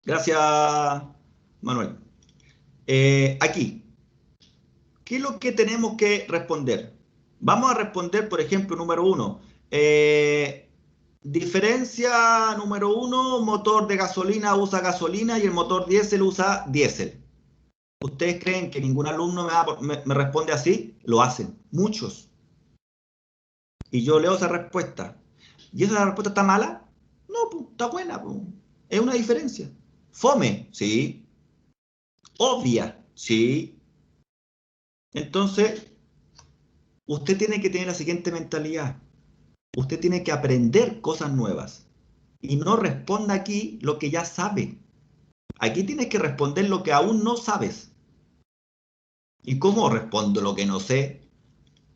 Gracias, Manuel. Aquí, ¿qué es lo que tenemos que responder? Vamos a responder, por ejemplo, número uno. Diferencia número uno, motor de gasolina usa gasolina y el motor diésel usa diésel. ¿Ustedes creen que ningún alumno me responde así? Lo hacen, muchos. Y yo leo esa respuesta. ¿Y esa respuesta está mala? No, pues, está buena, pues. Es una diferencia. Fome, sí. Obvia, sí. Entonces, usted tiene que tener la siguiente mentalidad. Usted tiene que aprender cosas nuevas. Y no responda aquí lo que ya sabe. Aquí tienes que responder lo que aún no sabes. ¿Y cómo respondo lo que no sé?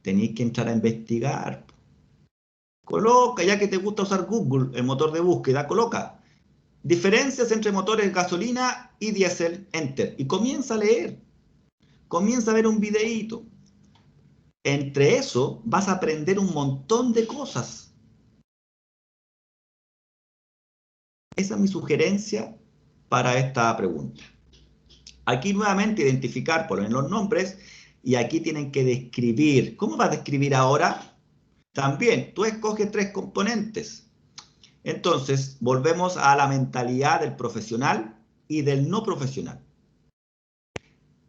Tenéis que entrar a investigar. Coloca, ya que te gusta usar Google, el motor de búsqueda, coloca diferencias entre motores gasolina y diésel, enter. Y comienza a leer. Comienza a ver un videíto. Entre eso vas a aprender un montón de cosas. Esa es mi sugerencia para esta pregunta. Aquí nuevamente identificar, poner los nombres y aquí tienen que describir. ¿Cómo vas a describir ahora? También tú escoges tres componentes. Entonces, volvemos a la mentalidad del profesional y del no profesional.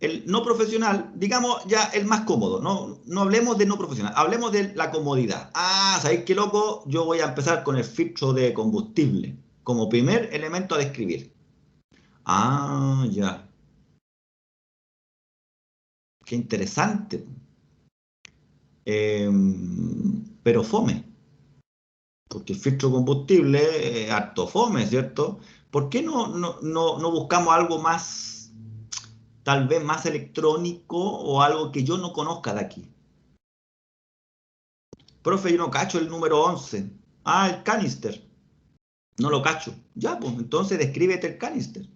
El no profesional, digamos ya el más cómodo, no hablemos de no profesional, hablemos de la comodidad. Ah, ¿sabéis qué loco? Yo voy a empezar con el filtro de combustible como primer elemento a describir. Ah, ya, qué interesante. Pero fome, porque el filtro de combustible es harto fome, ¿cierto? ¿Por qué no buscamos algo más, tal vez más electrónico o algo que yo no conozca de aquí? Profe, yo no cacho el número 11. Ah, el canister. No lo cacho. Ya, pues entonces descríbete el canister.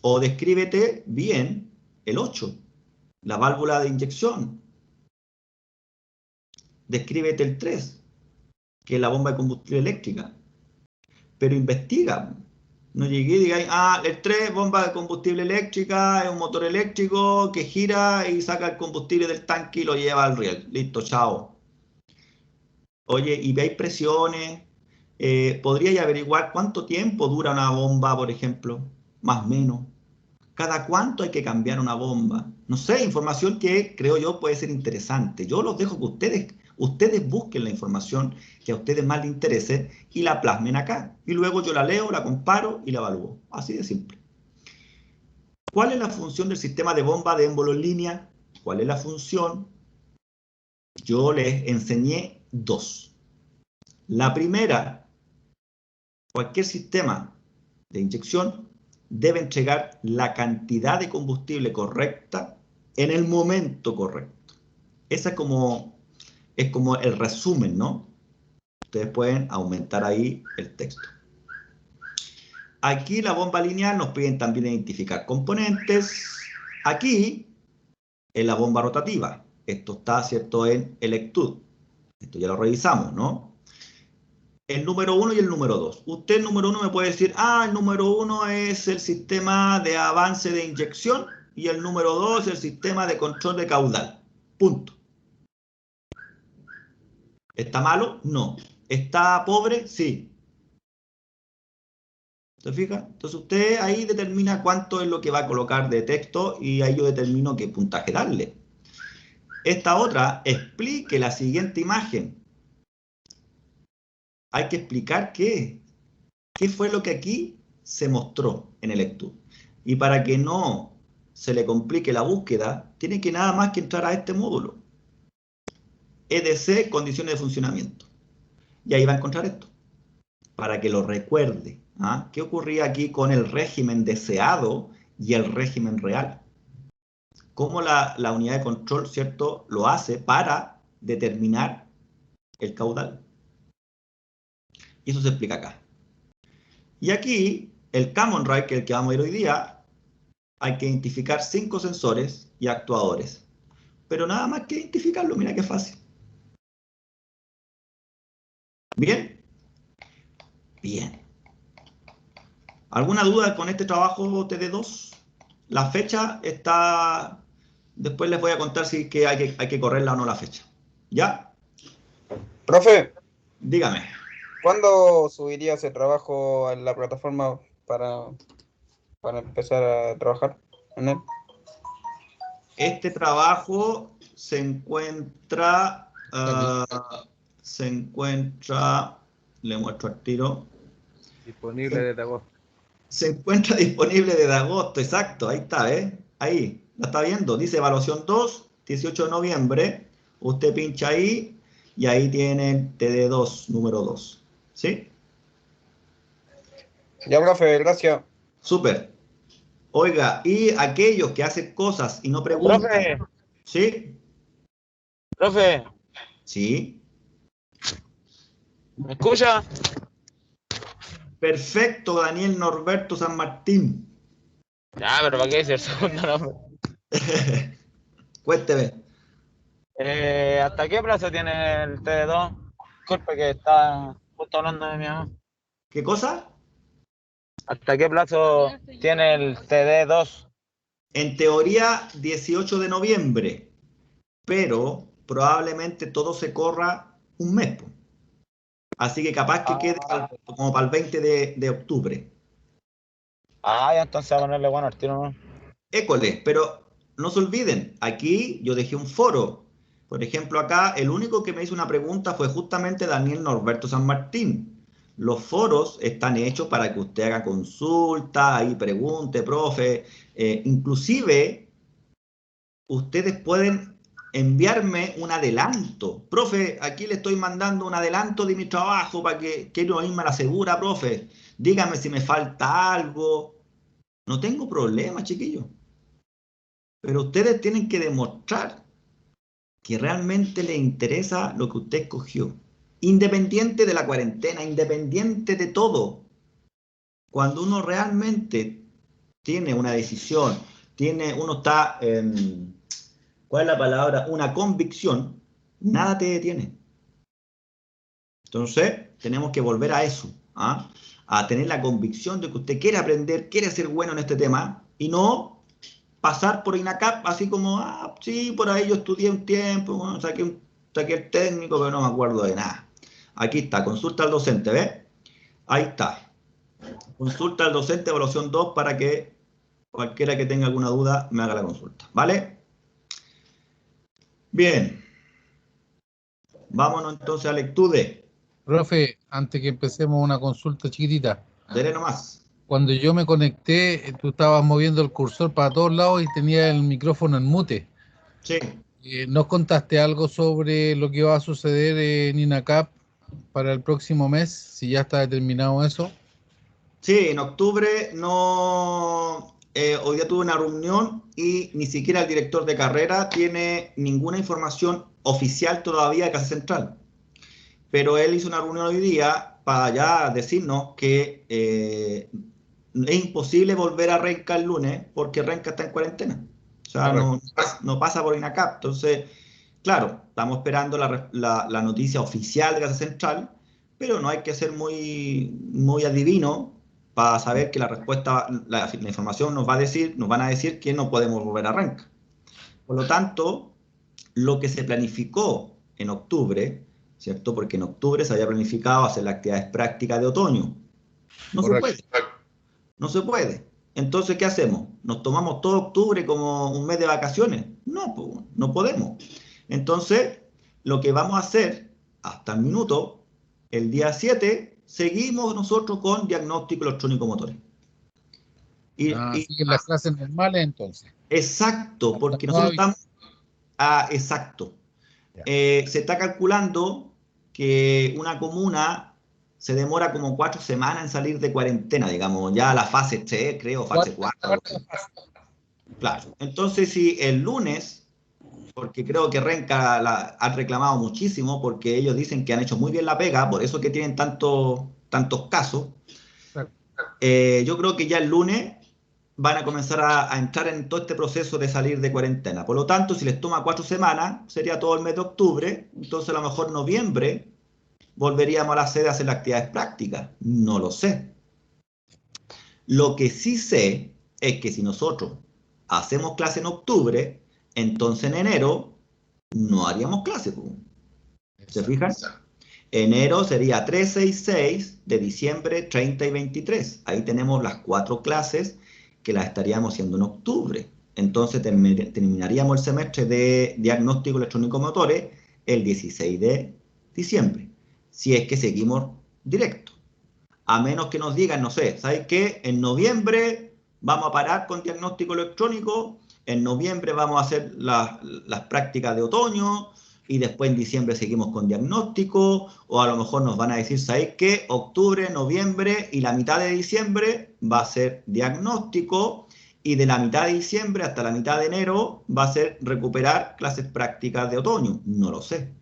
O descríbete bien el 8, la válvula de inyección. Descríbete el 3, que es la bomba de combustible eléctrica. Pero investiga. No llegué y diga, ah, el 3, bomba de combustible eléctrica, es un motor eléctrico que gira y saca el combustible del tanque y lo lleva al riel. Listo, chao. Oye, y veis presiones, podríais averiguar cuánto tiempo dura una bomba, por ejemplo, más o menos. ¿Cada cuánto hay que cambiar una bomba? No sé, información que creo yo puede ser interesante. Yo los dejo que ustedes busquen la información que a ustedes más les interese y la plasmen acá. Y luego yo la leo, la comparo y la evalúo. Así de simple. ¿Cuál es la función del sistema de bomba de émbolo en línea? ¿Cuál es la función? Yo les enseñé dos. La primera, cualquier sistema de inyección debe entregar la cantidad de combustible correcta en el momento correcto. Esa es como el resumen, ¿no? Ustedes pueden aumentar ahí el texto. Aquí la bomba lineal nos piden también identificar componentes. Aquí en la bomba rotativa. Esto está, ¿cierto?, en Electud. Esto ya lo revisamos, ¿no? El número 1 y el número 2. Usted, el número 1, me puede decir, ah, el número 1 es el sistema de avance de inyección y el número 2 es el sistema de control de caudal. Punto. ¿Está malo? No. ¿Está pobre? Sí. ¿Se fija? Entonces usted ahí determina cuánto es lo que va a colocar de texto y ahí yo determino qué puntaje darle. Esta otra, explique la siguiente imagen. Hay que explicar qué fue lo que aquí se mostró en el estudio. Y para que no se le complique la búsqueda, tiene que nada más que entrar a este módulo. EDC, condiciones de funcionamiento. Y ahí va a encontrar esto, para que lo recuerde. ¿Ah? ¿Qué ocurría aquí con el régimen deseado y el régimen real? ¿Cómo la unidad de control, ¿cierto?, lo hace para determinar el caudal? Y eso se explica acá. Y aquí, el Common Rail, que es el que vamos a ir hoy día, hay que identificar 5 sensores y actuadores. Pero nada más que identificarlo, mira qué fácil. ¿Bien? Bien. ¿Alguna duda con este trabajo TD2? La fecha está... Después les voy a contar si que hay que correrla o no la fecha. ¿Ya? Profe, Dígame. ¿cuándo subiría ese trabajo en la plataforma para empezar a trabajar en él? Este trabajo le muestro al tiro, Disponible desde agosto. se encuentra disponible desde agosto, exacto, ahí está, ¿eh? Ahí, la está viendo, dice evaluación 2, 18 de noviembre, usted pincha ahí y ahí tiene el TD2, número 2, ¿sí? Ya, profe, gracias. Súper. Oiga, y aquellos que hacen cosas y no preguntan, Profe, ¿sí? profe, Sí. ¿me escucha? Perfecto, Daniel Norberto San Martín. Ya, pero ¿para qué dice el segundo nombre? Cuénteme. ¿Hasta qué plazo tiene el TD2? Disculpe que está justo hablando de mi mamá. ¿Qué cosa? ¿Hasta qué plazo tiene el TD2? En teoría, 18 de noviembre, pero probablemente todo se corra un mes, po. Así que capaz que quede como para el 20 de octubre. Ya entonces a ponerle bueno al tiro, ¿no? École, pero no se olviden, aquí yo dejé un foro. Por ejemplo, acá el único que me hizo una pregunta fue justamente Daniel Norberto San Martín. Los foros están hechos para que usted haga consulta, ahí pregunte, profe. Inclusive, ustedes pueden enviarme un adelanto. Profe, aquí le estoy mandando un adelanto de mi trabajo para que quiero irme a la segura, profe. Dígame si me falta algo. No tengo problema, chiquillos. Pero ustedes tienen que demostrar que realmente les interesa lo que usted escogió. Independiente de la cuarentena, independiente de todo. Cuando uno realmente tiene una decisión, uno está en, ¿cuál es la palabra? Una convicción, nada te detiene. Entonces, tenemos que volver a eso, ¿ah? A tener la convicción de que usted quiere aprender, quiere ser bueno en este tema y no pasar por INACAP así como, sí, por ahí yo estudié un tiempo, bueno, saqué el técnico, pero no me acuerdo de nada. Aquí está, consulta al docente, ¿ves? Ahí está. Consulta al docente, evaluación 2 para que cualquiera que tenga alguna duda me haga la consulta, ¿vale? Bien, vámonos entonces a lectude. Profe, antes que empecemos una consulta chiquitita. Dele nomás. Cuando yo me conecté, tú estabas moviendo el cursor para todos lados y tenía el micrófono en mute. Sí, ¿Nos contaste algo sobre lo que va a suceder en INACAP para el próximo mes? Si ya está determinado eso. sí, en octubre no... hoy día tuve una reunión y ni siquiera el director de carrera tiene ninguna información oficial todavía de Casa Central. Pero él hizo una reunión hoy día para ya decirnos que es imposible volver a Renca el lunes porque Renca está en cuarentena. O sea, no pasa por INACAP. Entonces, claro, estamos esperando la noticia oficial de Casa Central, pero no hay que ser muy adivino para saber que la respuesta, la información nos va a decir, nos van a decir que no podemos volver a Renca. Por lo tanto, lo que se planificó en octubre, ¿cierto? Porque en octubre se había planificado hacer las actividades prácticas de otoño. No se puede, no se puede. Entonces, ¿qué hacemos? ¿Nos tomamos todo octubre como un mes de vacaciones? No, pues, no podemos. Entonces, lo que vamos a hacer hasta el minuto, el día 7, seguimos nosotros con diagnóstico electrónico motor. Siguen las clases normales entonces. Exacto, porque nosotros estamos... exacto. Se está calculando que una comuna se demora como 4 semanas en salir de cuarentena, digamos, ya la fase 3, creo, fase 4. Claro. Entonces, si el lunes, porque creo que Renca ha reclamado muchísimo, porque ellos dicen que han hecho muy bien la pega, por eso que tienen tantos casos, yo creo que ya el lunes van a comenzar a entrar en todo este proceso de salir de cuarentena. Por lo tanto, si les toma 4 semanas, sería todo el mes de octubre, entonces a lo mejor noviembre volveríamos a la sede a hacer las actividades prácticas. No lo sé. Lo que sí sé es que si nosotros hacemos clase en octubre, entonces en enero no haríamos clase. ¿Se fijan? Enero sería 13 y 6, de diciembre 30 y 23. Ahí tenemos las 4 clases que las estaríamos haciendo en octubre. Entonces terminaríamos el semestre de diagnóstico electrónico motores el 16 de diciembre, si es que seguimos directo. A menos que nos digan, no sé, ¿sabes qué? En noviembre vamos a parar con diagnóstico electrónico, en noviembre vamos a hacer las prácticas de otoño, y después en diciembre seguimos con diagnóstico, o a lo mejor nos van a decir, ¿sabéis qué? Octubre, noviembre y la mitad de diciembre va a ser diagnóstico, y de la mitad de diciembre hasta la mitad de enero va a ser recuperar clases prácticas de otoño. No lo sé.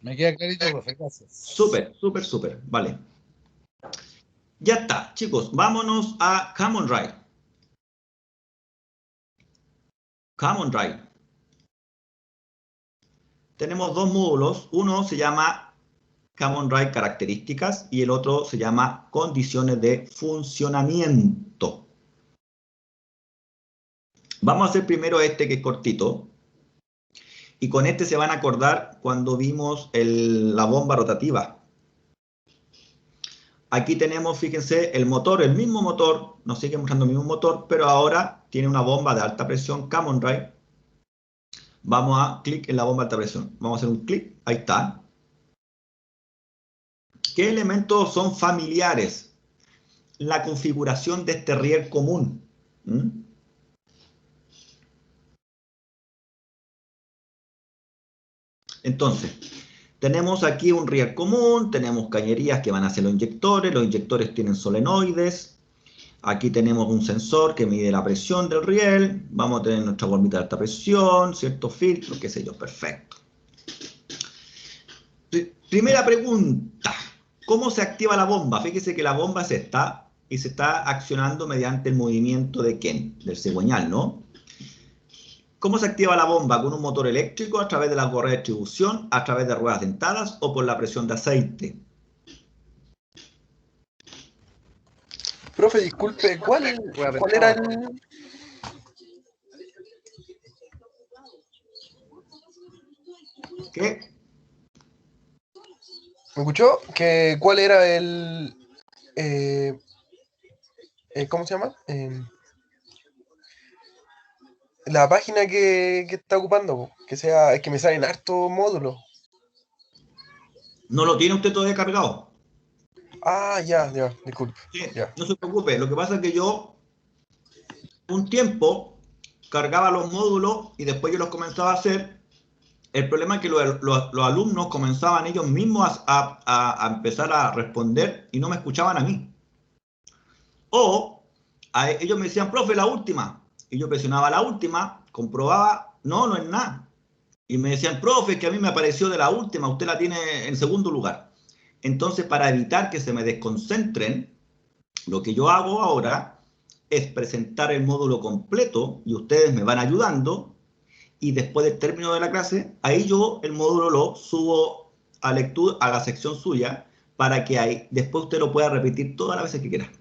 Me queda clarito, profe, gracias. Súper, súper, súper. Vale. Ya está, chicos. Vámonos a Common Drive. Common Drive. Tenemos 2 módulos. Uno se llama Common Drive características y el otro se llama condiciones de funcionamiento. Vamos a hacer primero este que es cortito. Y con este se van a acordar cuando vimos la bomba rotativa. Aquí tenemos, fíjense, el motor, el mismo motor, nos sigue mostrando el mismo motor, pero ahora tiene una bomba de alta presión Common Drive. Vamos a clic en la bomba de alta presión. Vamos a hacer un clic, ahí está. ¿Qué elementos son familiares? La configuración de este riel común. Entonces, tenemos aquí un riel común, tenemos cañerías que van hacia los inyectores tienen solenoides. Aquí tenemos un sensor que mide la presión del riel. Vamos a tener nuestra bombita de alta presión, ciertos filtros, qué sé yo, perfecto. Primera pregunta, ¿cómo se activa la bomba? Fíjese que la bomba se está accionando mediante el movimiento de ¿quién? Del cigüeñal, ¿no? ¿Cómo se activa la bomba? ¿Con un motor eléctrico, a través de la correa de distribución, a través de ruedas dentadas o por la presión de aceite? Profe, disculpe, ¿cuál era el...? ¿Qué? ¿Me escuchó? ¿Cuál era ¿cómo se llama? La página que está ocupando, po, es que me salen hartos módulos. ¿No lo tiene usted todavía cargado? Ah, ya, disculpe. Sí, Ya. no se preocupe, lo que pasa es que yo un tiempo cargaba los módulos y después yo los comenzaba a hacer. El problema es que los alumnos comenzaban ellos mismos a empezar a responder y no me escuchaban a mí. O ellos me decían, profe, la última. Y yo presionaba la última, comprobaba, no es nada. Y me decían, profe, que a mí me apareció de la última, usted la tiene en segundo lugar. Entonces, para evitar que se me desconcentren, lo que yo hago ahora es presentar el módulo completo y ustedes me van ayudando. Y después del término de la clase, ahí yo el módulo lo subo a lectura, a la sección suya, para que ahí después usted lo pueda repetir todas las veces que quiera.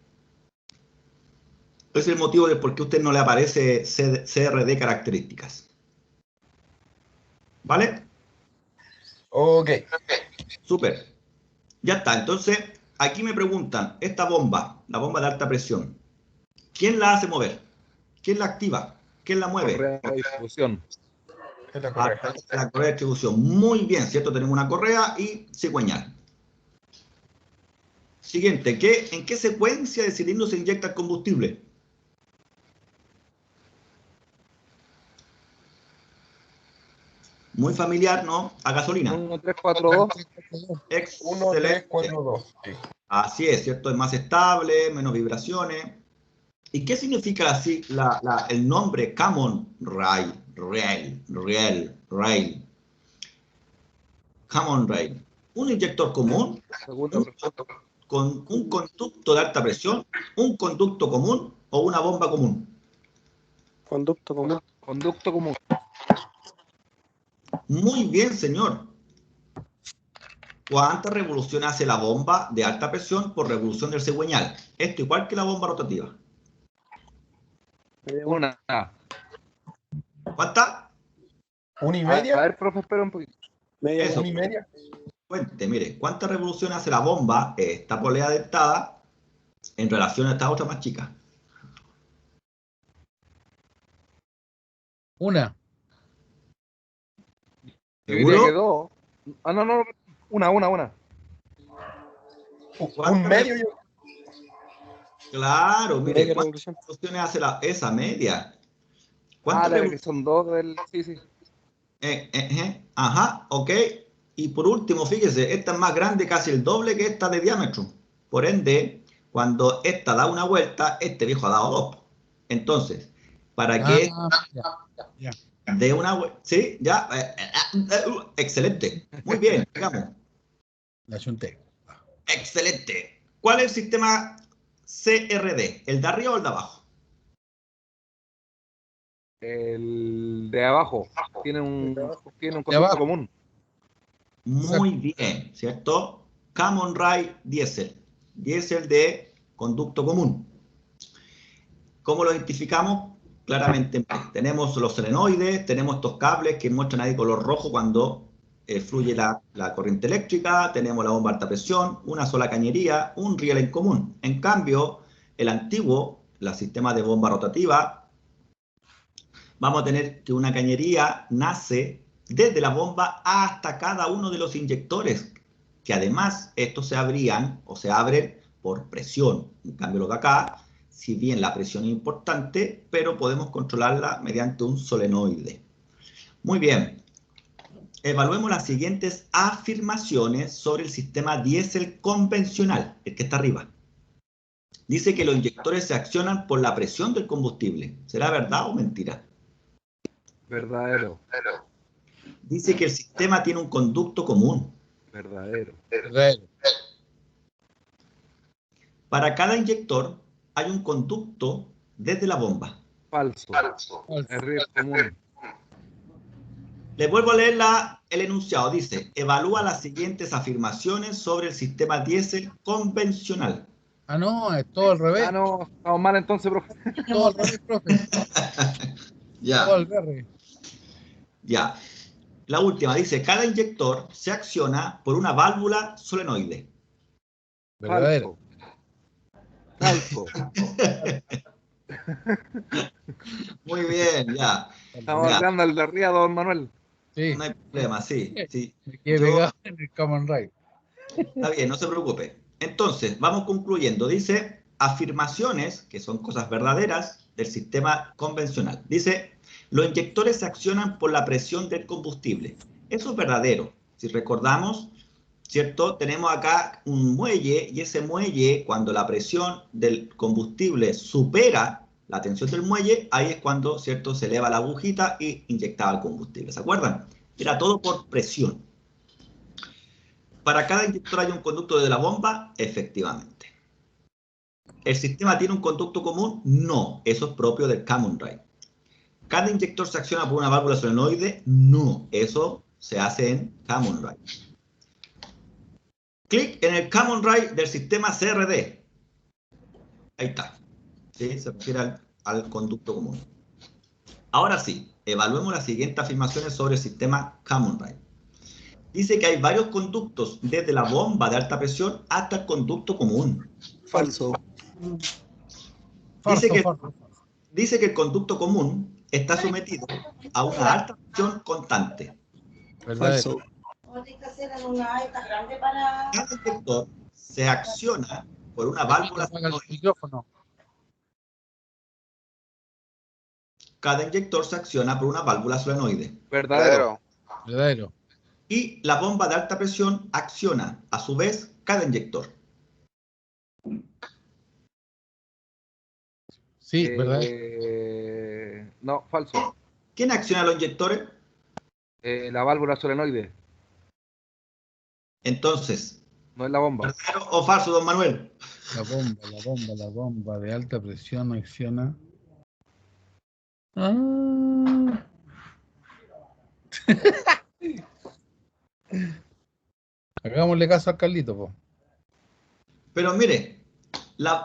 Ese es el motivo de por qué a usted no le aparece CRD características. ¿Vale? Ok. Súper. Ya está. Entonces, aquí me preguntan, esta bomba, la bomba de alta presión, ¿quién la hace mover? ¿Quién la activa? ¿Quién la mueve? Correa de distribución. Es la correa. La correa de distribución. Muy bien, ¿cierto? Tenemos una correa y cigüeñal. Siguiente, ¿en qué secuencia de cilindros se inyecta el combustible? Muy familiar, ¿no? A gasolina. 1, 3, 4, 2. 1, 3, 4, 2. Sí. Así es, ¿cierto? Es más estable, menos vibraciones. ¿Y qué significa así el nombre Common Rail? Common Rail. Un inyector común, con un conducto de alta presión, un conducto común o una bomba común. Conducto común. Conducto común. Muy bien, señor. ¿Cuántas revoluciones hace la bomba de alta presión por revolución del cigüeñal? Esto igual que la bomba rotativa. Una. ¿Cuántas? ¿Una y A media? ver, profe, espera un poquito. Eso. ¿Una y media? Cuente, mire, ¿cuántas revoluciones hace la bomba, esta polea dentada, en relación a esta otra más chica? Una. Yo diría que ¿Seguro? 2. Ah, no. Una. ¿Un medio? Claro, mire, Media ¿cuántas revolución. revoluciones hace esa media? Ah, ¿Cuántas dale, que son 2 del. Sí. Ajá, ok. Y por último, fíjese, esta es más grande, casi el doble que esta de diámetro. Por ende, cuando esta da una vuelta, este viejo ha dado dos. Entonces, para que Ya. dé una vuelta, ¿sí? Ya, excelente. Muy bien, digamos. La chunté. Excelente. ¿Cuál es el sistema CRD? ¿El de arriba o el de abajo? El de abajo tiene un De conducto abajo. común. Muy bien, ¿cierto? Common Rail Diesel. Diesel de conducto común. ¿Cómo lo identificamos? Claramente tenemos los solenoides, tenemos estos cables que muestran ahí color rojo cuando fluye la corriente eléctrica, tenemos la bomba de alta presión, una sola cañería, un riel en común. En cambio, el antiguo, el sistema de bomba rotativa, vamos a tener que una cañería nace desde la bomba hasta cada uno de los inyectores, que además estos se abrían o se abren por presión. En cambio, lo de acá, si bien la presión es importante, pero podemos controlarla mediante un solenoide. Muy bien. Evaluemos las siguientes afirmaciones sobre el sistema diésel convencional, el que está arriba. Dice que los inyectores se accionan por la presión del combustible. ¿Será verdad o mentira? Verdadero. Dice que el sistema tiene un conducto común. Verdadero. Verdadero. Para cada inyector hay un conducto desde la bomba. Falso. Falso. Es riel común. Le vuelvo a leer el enunciado. Dice, evalúa las siguientes afirmaciones sobre el sistema diésel convencional. Ah, no, es todo al revés. Ah, no, estamos mal entonces, profe. Todo al revés, profe. Todo Ya, al revés. ya. La última dice, cada inyector se acciona por una válvula solenoide. Verdadero. Falso. Muy bien, ya. Estamos Ya, hablando del de arriba, don Manuel. Sí, no hay problema, sí. Sí. me quedé Yo- pegado en el Common Rail. Está bien, no se preocupe. Entonces, vamos concluyendo. Dice afirmaciones, que son cosas verdaderas, del sistema convencional. Dice, los inyectores se accionan por la presión del combustible. Eso es verdadero. Si recordamos, ¿cierto? Tenemos acá un muelle y ese muelle, cuando la presión del combustible supera la tensión del muelle, ahí es cuando, ¿cierto? Se eleva la agujita y inyectaba el combustible. ¿Se acuerdan? Era todo por presión. ¿Para cada inyector hay un conducto de la bomba? Efectivamente. ¿El sistema tiene un conducto común? No, eso es propio del Common Rail. ¿Cada inyector se acciona por una válvula solenoide? No, eso se hace en Common Rail. Clic en el Common Rail del sistema CRD. Ahí está. ¿Sí? Se refiere al conducto común. Ahora sí, evaluemos las siguientes afirmaciones sobre el sistema Common Rail. Dice que hay varios conductos desde la bomba de alta presión hasta el conducto común. Falso. Dice que el conducto común está sometido a una alta presión constante. Verdadero. Falso. Cada inyector se acciona por una válvula Apaga el solenoide. micrófono. Cada inyector se acciona por una válvula solenoide. Verdadero. Verdadero. Y la bomba de alta presión acciona, a su vez, cada inyector. Sí, verdadero. No, falso. ¿Quién acciona los inyectores? La válvula solenoide. Entonces, No es la bomba. ¿verdadero o falso, don Manuel? La bomba de alta presión acciona. Ah. Hagámosle caso a Carlito, po. Pero mire,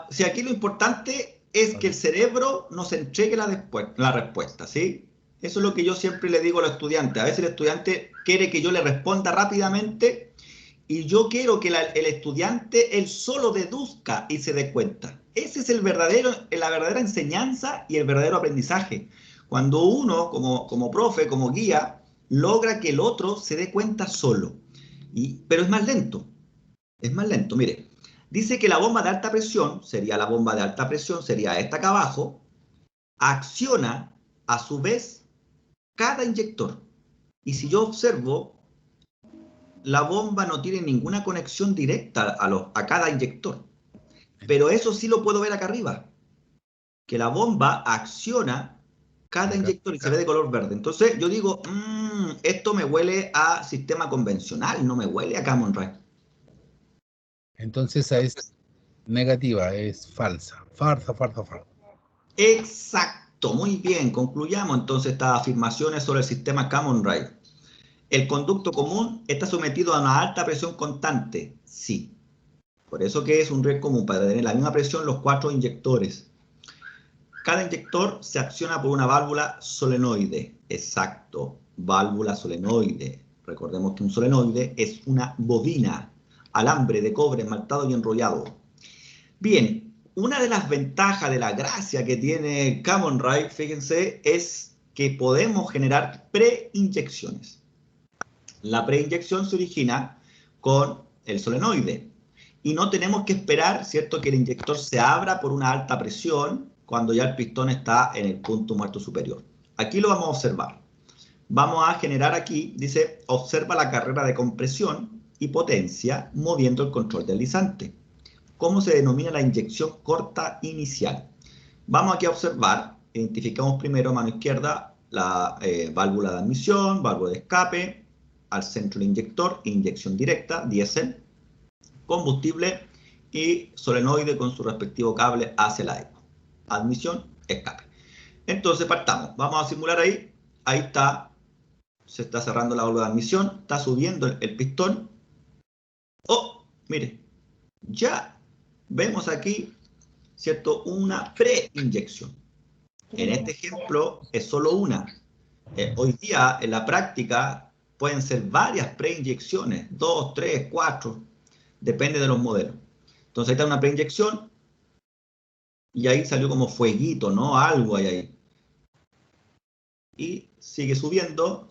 si aquí lo importante es que el cerebro nos entregue la respuesta, ¿sí? Eso es lo que yo siempre le digo a los estudiantes. A veces el estudiante quiere que yo le responda rápidamente y yo quiero que el estudiante él solo deduzca y se dé cuenta. Ese es la verdadera enseñanza y el verdadero aprendizaje. Cuando uno, como profe, como guía, logra que el otro se dé cuenta solo. Pero es más lento. Es más lento, mire. Dice que la bomba de alta presión, sería esta acá abajo, acciona a su vez cada inyector. Y si yo observo, la bomba no tiene ninguna conexión directa a cada inyector. Pero eso sí lo puedo ver acá arriba, que la bomba acciona cada inyector y se ve de color verde. Entonces yo digo, esto me huele a sistema convencional, no me huele a Common Rail. Entonces esa es negativa, es falsa. Farsa. Exacto, muy bien. Concluyamos entonces estas afirmaciones sobre el sistema Common Rail. ¿El conducto común está sometido a una alta presión constante? Sí. Por eso que es un rail común, para tener la misma presión los 4 inyectores. Cada inyector se acciona por una válvula solenoide. Exacto, válvula solenoide. Recordemos que un solenoide es una bobina, alambre de cobre esmaltado y enrollado. Bien, una de las ventajas de la gracia que tiene Common Rail, fíjense, es que podemos generar preinyecciones. La preinyección se origina con el solenoide y no tenemos que esperar, ¿cierto?, que el inyector se abra por una alta presión cuando ya el pistón está en el punto muerto superior. Aquí lo vamos a observar. Vamos a generar aquí, dice, observa la carrera de compresión y potencia moviendo el control deslizante. ¿Cómo se denomina la inyección corta inicial? Vamos aquí a observar, identificamos primero a mano izquierda la válvula de admisión, válvula de escape, al centro el inyector, inyección directa, diésel, combustible y solenoide con su respectivo cable hacia la eco. Admisión, escape. Entonces partamos, vamos a simular ahí está, se está cerrando la válvula de admisión, está subiendo el pistón. Oh, mire, ya vemos aquí, ¿cierto?, una preinyección. En este ejemplo es solo una. Hoy día en la práctica pueden ser varias preinyecciones, 2, 3, 4, depende de los modelos. Entonces ahí está una preinyección y ahí salió como fueguito, ¿no? Algo hay ahí. Y sigue subiendo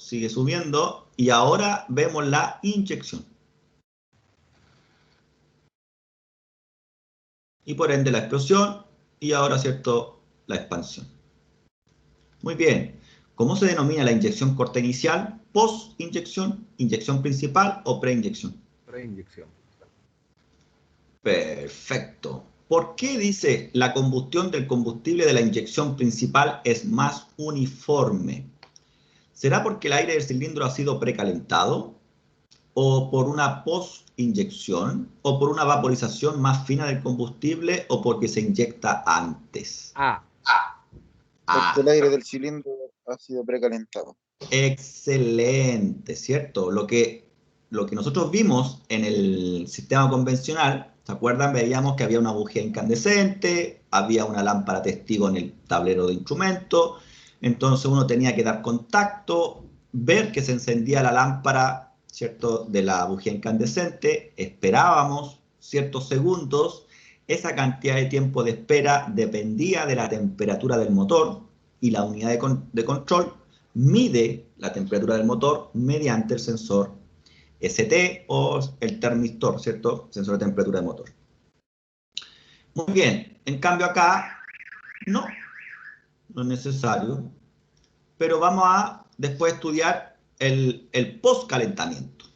y ahora vemos la inyección. Y por ende la explosión y ahora, ¿cierto?, la expansión. Muy bien. ¿Cómo se denomina la inyección corta inicial, post-inyección, inyección principal o preinyección? Preinyección. Perfecto. ¿Por qué dice la combustión del combustible de la inyección principal es más uniforme? ¿Será porque el aire del cilindro ha sido precalentado? ¿O por una post-inyección? ¿O por una vaporización más fina del combustible? ¿O porque se inyecta antes? Porque el aire del cilindro ha sido precalentado. Excelente, ¿cierto? Lo que nosotros vimos en el sistema convencional, ¿se acuerdan? Veíamos que había una bujía incandescente, había una lámpara testigo en el tablero de instrumentos, entonces uno tenía que dar contacto, ver que se encendía la lámpara, ¿cierto?, de la bujía incandescente, esperábamos ciertos segundos, esa cantidad de tiempo de espera dependía de la temperatura del motor y la unidad de control mide la temperatura del motor mediante el sensor ST o el termistor, ¿cierto? Sensor de temperatura de motor. Muy bien, en cambio acá no es necesario, pero vamos a después estudiar el postcalentamiento.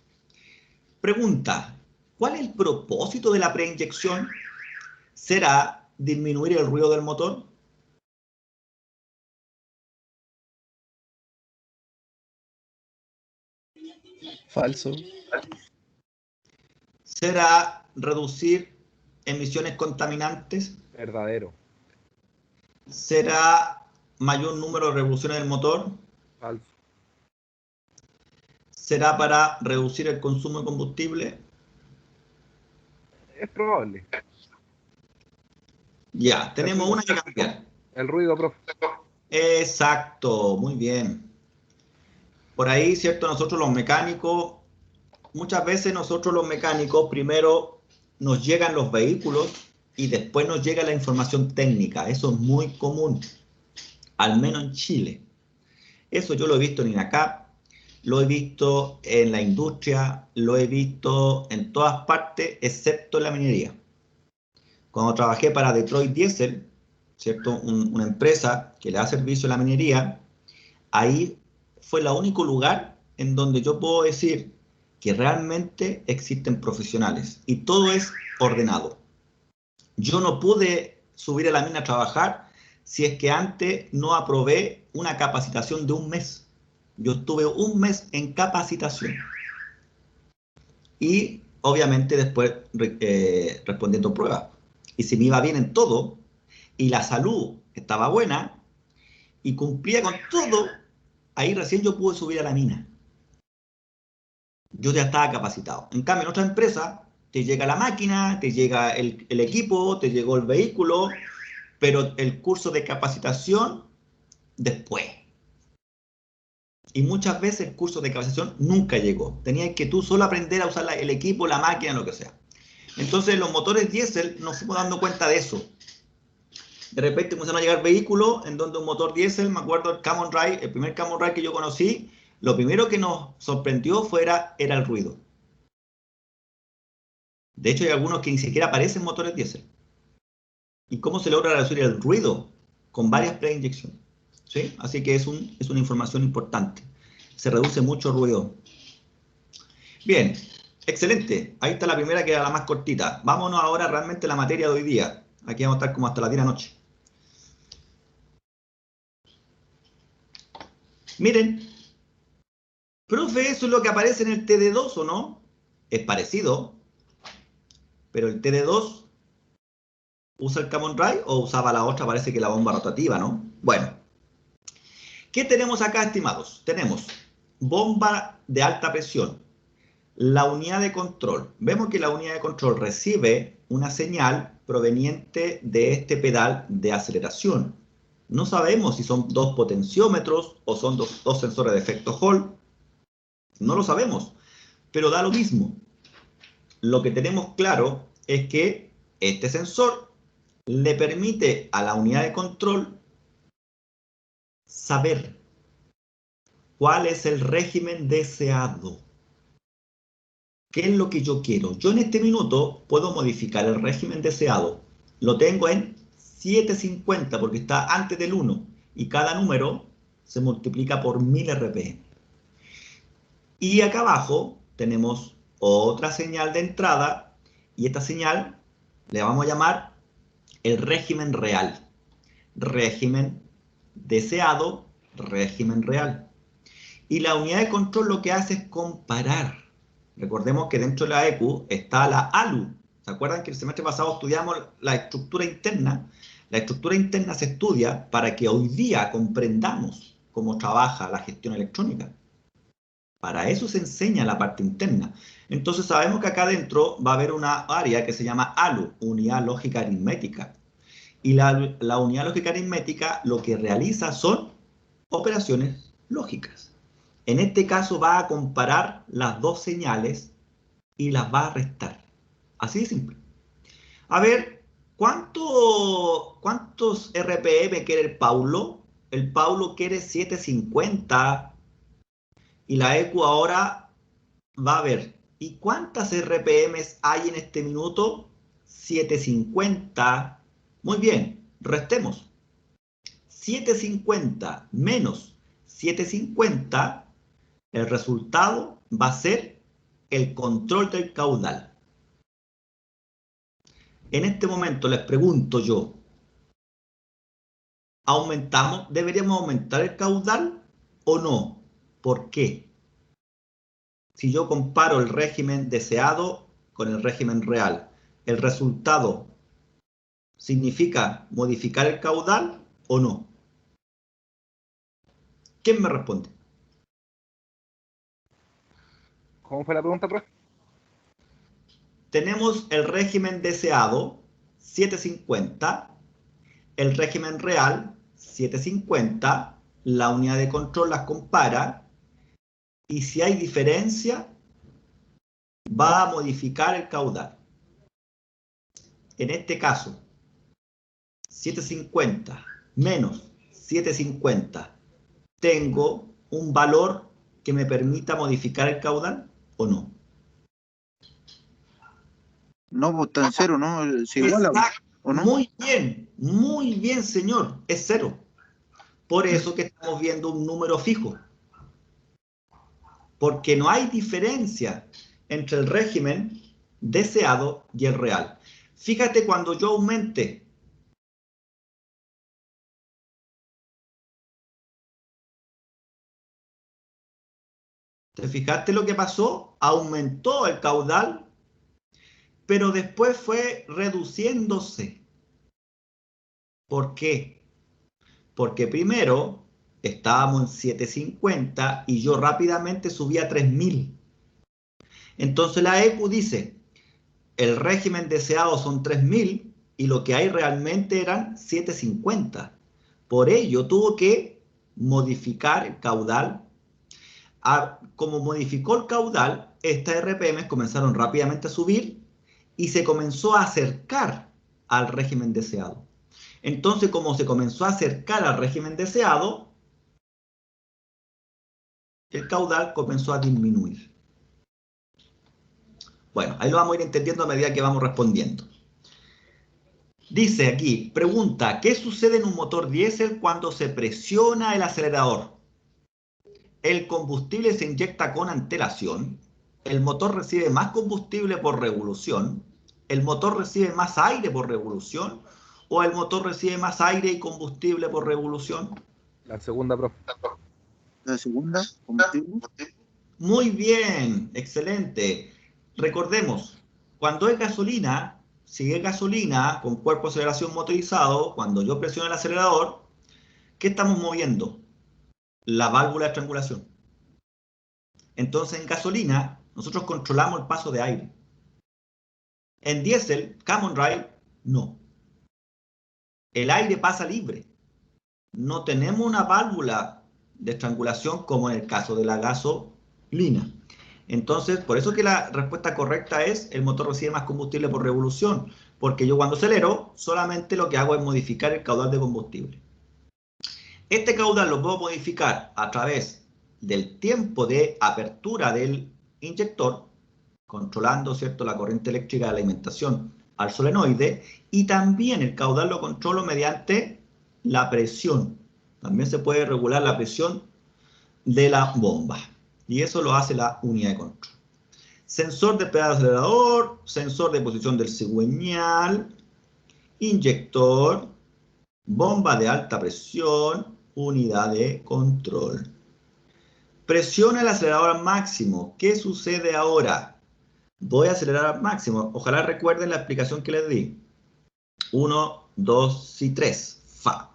Pregunta, ¿cuál es el propósito de la preinyección? ¿Será disminuir el ruido del motor? Falso. ¿Será reducir emisiones contaminantes? Verdadero. ¿Será mayor número de revoluciones del motor? Falso. ¿Será para reducir el consumo de combustible? Es probable. Ya, tenemos una que cambiar. El ruido, profe. Exacto, muy bien. Por ahí, ¿cierto? Nosotros los mecánicos, muchas veces nosotros los mecánicos primero nos llegan los vehículos y después nos llega la información técnica. Eso es muy común, al menos en Chile. Eso yo lo he visto en INACAP, lo he visto en la industria, lo he visto en todas partes, excepto en la minería. Cuando trabajé para Detroit Diesel, ¿cierto? Una empresa que le da servicio a la minería, ahí fue el único lugar en donde yo puedo decir que realmente existen profesionales y todo es ordenado. Yo no pude subir a la mina a trabajar si es que antes no aprobé una capacitación de un mes. Yo estuve un mes en capacitación y obviamente después respondiendo pruebas. Y si me iba bien en todo y la salud estaba buena y cumplía con todo, ahí recién yo pude subir a la mina. Yo ya estaba capacitado. En cambio, en otra empresa, te llega la máquina, te llega el equipo, te llegó el vehículo, pero el curso de capacitación después. Y muchas veces el curso de capacitación nunca llegó. Tenías que tú solo aprender a usar el equipo, la máquina, lo que sea. Entonces los motores diésel nos fuimos dando cuenta de eso. De repente comenzaron a llegar vehículos en donde un motor diésel, me acuerdo el Common Rail, el primer Common Rail que yo conocí, lo primero que nos sorprendió era el ruido. De hecho hay algunos que ni siquiera aparecen motores diésel. ¿Y cómo se logra reducir el ruido? Con varias preinyecciones. ¿Sí? Así que es una información importante. Se reduce mucho el ruido. Bien, excelente. Ahí está la primera, que era la más cortita. Vámonos ahora realmente a la materia de hoy día. Aquí vamos a estar como hasta las 10 de la noche. Miren, profe, ¿eso es lo que aparece en el TD2 o no? Es parecido, pero el TD2 usa el Common Rail o usaba la otra, parece que la bomba rotativa, ¿no? Bueno, ¿qué tenemos acá, estimados? Tenemos bomba de alta presión, la unidad de control. Vemos que la unidad de control recibe una señal proveniente de este pedal de aceleración. No sabemos si son dos potenciómetros o son dos sensores de efecto Hall. No lo sabemos, pero da lo mismo. Lo que tenemos claro es que este sensor le permite a la unidad de control saber cuál es el régimen deseado. ¿Qué es lo que yo quiero? Yo en este minuto puedo modificar el régimen deseado. Lo tengo en 750 porque está antes del 1 y cada número se multiplica por 1000 RPM. Y acá abajo tenemos otra señal de entrada y esta señal le vamos a llamar el régimen real. Régimen deseado, régimen real. Y la unidad de control lo que hace es comparar. Recordemos que dentro de la ECU está la ALU. ¿Se acuerdan que el semestre pasado estudiamos la estructura interna? La estructura interna se estudia para que hoy día comprendamos cómo trabaja la gestión electrónica. Para eso se enseña la parte interna. Entonces sabemos que acá adentro va a haber una área que se llama ALU, Unidad Lógica Aritmética. Y la unidad lógica aritmética lo que realiza son operaciones lógicas. En este caso va a comparar las dos señales y las va a restar. Así de simple. A ver, ¿cuántos RPM quiere el Paulo? El Paulo quiere 750 y la ECU ahora va a ver. ¿Y cuántas RPMs hay en este minuto? 750. Muy bien, restemos. 750 menos 750, el resultado va a ser el control del caudal. En este momento les pregunto yo, ¿deberíamos aumentar el caudal o no? ¿Por qué? Si yo comparo el régimen deseado con el régimen real, ¿el resultado significa modificar el caudal o no? ¿Quién me responde? ¿Cómo fue la pregunta, profe? tenemos el régimen deseado, 750, el régimen real, 750, la unidad de control las compara, y si hay diferencia, va a modificar el caudal. En este caso, 750 menos 750, ¿tengo un valor que me permita modificar el caudal o no? No, pues está en cero, ¿no? Se iguala, Exacto. ¿o no? Muy bien, señor, es cero. Por eso que estamos viendo un número fijo. Porque no hay diferencia entre el régimen deseado y el real. Fíjate cuando yo aumente. ¿Te fijaste lo que pasó? Aumentó el caudal, pero después fue reduciéndose. ¿Por qué? Porque primero estábamos en 750 y yo rápidamente subí a 3000. Entonces la ECU dice, el régimen deseado son 3000 y lo que hay realmente eran 750. Por ello tuvo que modificar el caudal. Como modificó el caudal, estas RPM comenzaron rápidamente a subir y se comenzó a acercar al régimen deseado. Entonces, como se comenzó a acercar al régimen deseado, el caudal comenzó a disminuir. Bueno, ahí lo vamos a ir entendiendo a medida que vamos respondiendo. Dice aquí, pregunta, ¿qué sucede en un motor diésel cuando se presiona el acelerador? El combustible se inyecta con antelación, el motor recibe más combustible por revolución, el motor recibe más aire por revolución, o el motor recibe más aire y combustible por revolución. La segunda, profe. La segunda, combustible. Muy bien, excelente. Recordemos, cuando es gasolina, si es gasolina con cuerpo de aceleración motorizado, cuando yo presiono el acelerador, ¿qué estamos moviendo? La válvula de estrangulación. Entonces, en gasolina, nosotros controlamos el paso de aire. En diésel, Common Rail, no. El aire pasa libre. No tenemos una válvula de estrangulación como en el caso de la gasolina. Entonces, por eso que la respuesta correcta es el motor recibe más combustible por revolución, porque yo cuando acelero solamente lo que hago es modificar el caudal de combustible. Este caudal lo puedo modificar a través del tiempo de apertura del inyector, controlando, ¿cierto?, la corriente eléctrica de la alimentación al solenoide, y también el caudal lo controlo mediante la presión. También se puede regular la presión de la bomba, y eso lo hace la unidad de control. Sensor de pedal acelerador, sensor de posición del cigüeñal, inyector, bomba de alta presión, unidad de control. Presiona el acelerador al máximo. ¿Qué sucede ahora? Voy a acelerar al máximo. Ojalá recuerden la explicación que les di. 1, 2 y 3. Fa.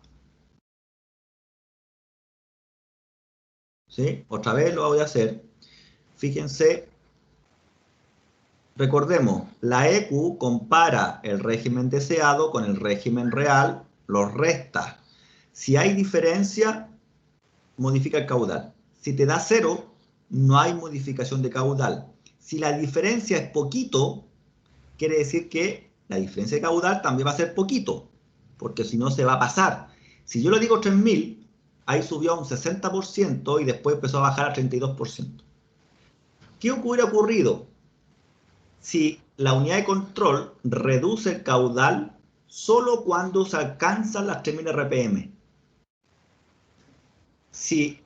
¿Sí? Otra vez lo voy a hacer. Fíjense. Recordemos, la EQ compara el régimen deseado con el régimen real, los resta. Si hay diferencia, modifica el caudal. Si te da 0, no hay modificación de caudal. Si la diferencia es poquito, quiere decir que la diferencia de caudal también va a ser poquito, porque si no se va a pasar. Si yo le digo 3000, ahí subió a un 60% y después empezó a bajar a 32%. ¿Qué hubiera ocurrido si la unidad de control reduce el caudal solo cuando se alcanzan las 3000 RPM? Si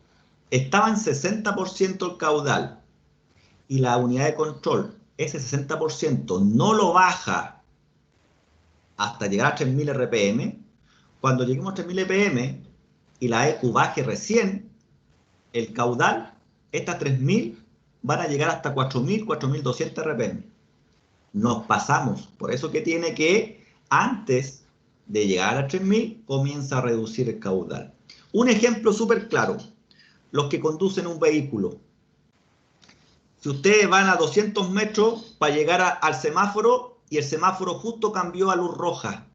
estaba en 60% el caudal y la unidad de control, ese 60% no lo baja hasta llegar a 3000 RPM, cuando lleguemos a 3000 RPM y la EQ baje recién, el caudal, estas 3000 van a llegar hasta 4000, 4200 RPM. Nos pasamos, por eso que tiene que, antes de llegar a 3000, comienza a reducir el caudal. Un ejemplo súper claro, los que conducen un vehículo. Si ustedes van a 200 metros para llegar al semáforo y el semáforo justo cambió a luz roja,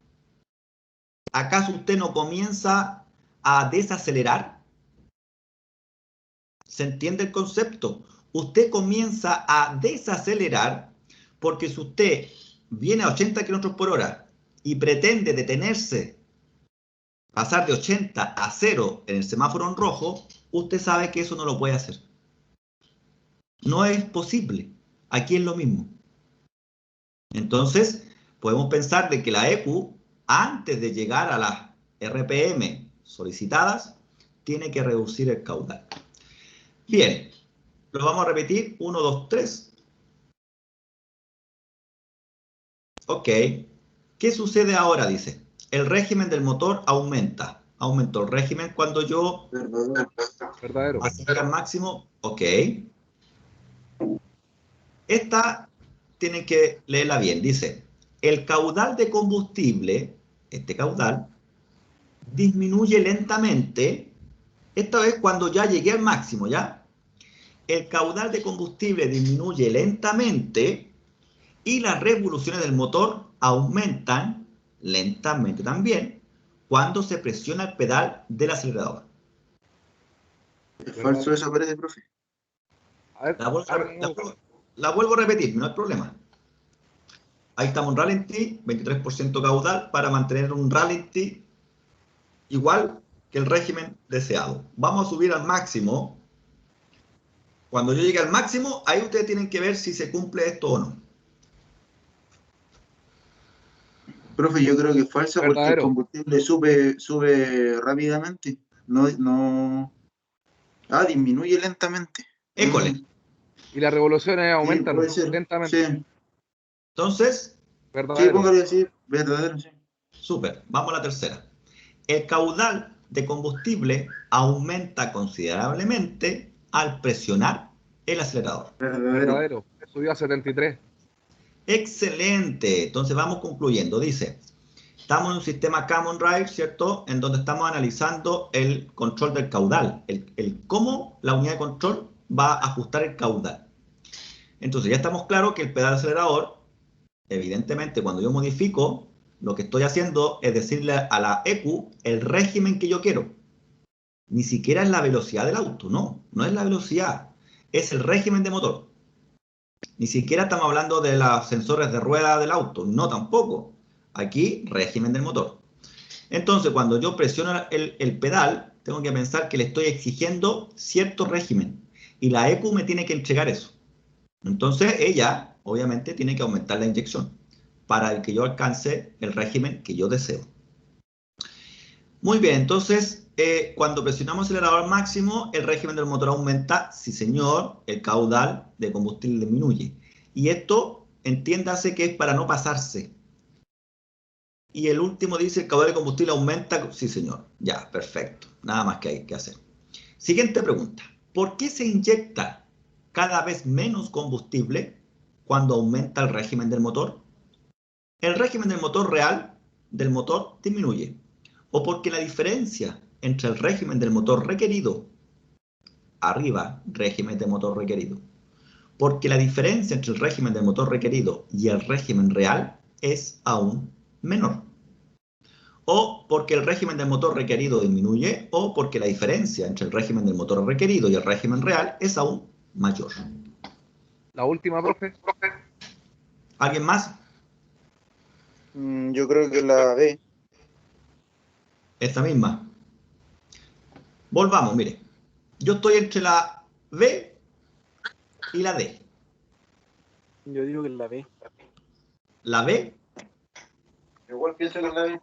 ¿acaso usted no comienza a desacelerar? ¿Se entiende el concepto? Usted comienza a desacelerar porque si usted viene a 80 km por hora y pretende detenerse, pasar de 80 a 0 en el semáforo en rojo, usted sabe que eso no lo puede hacer. No es posible. Aquí es lo mismo. Entonces, podemos pensar de que la EQ, antes de llegar a las RPM solicitadas, tiene que reducir el caudal. Bien, lo vamos a repetir. 1, 2, 3. Ok. ¿Qué sucede ahora? Dice, el régimen del motor aumenta. Aumentó el régimen cuando yo Verdadero. acelero al máximo. Ok. Esta tienen que leerla bien. Dice, el caudal de combustible, este caudal, disminuye lentamente. Esta vez cuando ya llegué al máximo, ¿ya? El caudal de combustible disminuye lentamente y las revoluciones del motor aumentan lentamente también cuando se presiona el pedal del acelerador. Es falso eso, parece, profe. A ver, La vuelvo a repetir, no hay problema. Ahí estamos en ralentí, 23% caudal para mantener un ralentí igual que el régimen deseado. Vamos a subir al máximo. Cuando yo llegue al máximo, ahí ustedes tienen que ver si se cumple esto o no. Profe, yo creo que es falso porque el verdadero. combustible sube rápidamente. Disminuye lentamente. École. Y las revoluciones Sí, aumentan puede ser. lentamente. Sí, Entonces, Verdadero. póngale así, verdadero, sí. súper. Vamos a la tercera. El caudal de combustible aumenta considerablemente al presionar el acelerador. Verdadero. Subió a 73. Excelente. Entonces vamos concluyendo. Dice, estamos en un sistema Common Drive, ¿cierto? En donde estamos analizando el control del caudal, el cómo la unidad de control va a ajustar el caudal. Entonces ya estamos claros que el pedal acelerador, evidentemente cuando yo modifico, lo que estoy haciendo es decirle a la EQ el régimen que yo quiero. Ni siquiera es la velocidad del auto, no es la velocidad, es el régimen de motor. Ni siquiera estamos hablando de los sensores de rueda del auto, no tampoco. Aquí, régimen del motor. Entonces, cuando yo presiono el pedal, tengo que pensar que le estoy exigiendo cierto régimen. Y la EQ me tiene que entregar eso. Entonces, ella, obviamente, tiene que aumentar la inyección para que yo alcance el régimen que yo deseo. Muy bien, entonces, cuando presionamos el acelerador máximo, el régimen del motor aumenta, sí señor, el caudal de combustible disminuye. Y esto, entiéndase que es para no pasarse. Y el último dice, el caudal de combustible aumenta, sí señor. Ya, perfecto, nada más que hay que hacer. Siguiente pregunta, ¿por qué se inyecta cada vez menos combustible cuando aumenta el régimen del motor? El régimen del motor real del motor disminuye. O porque la diferencia entre el régimen del motor requerido, arriba, régimen de motor requerido, porque la diferencia entre el régimen del motor requerido y el régimen real es aún menor. O porque el régimen del motor requerido disminuye, o porque la diferencia entre el régimen del motor requerido y el régimen real es aún mayor. La última, profe. ¿Alguien más? Yo creo que la B. Esta misma. Volvamos, mire. Yo estoy entre la B y la D. Yo digo que la B. La B. Igual pienso que la B.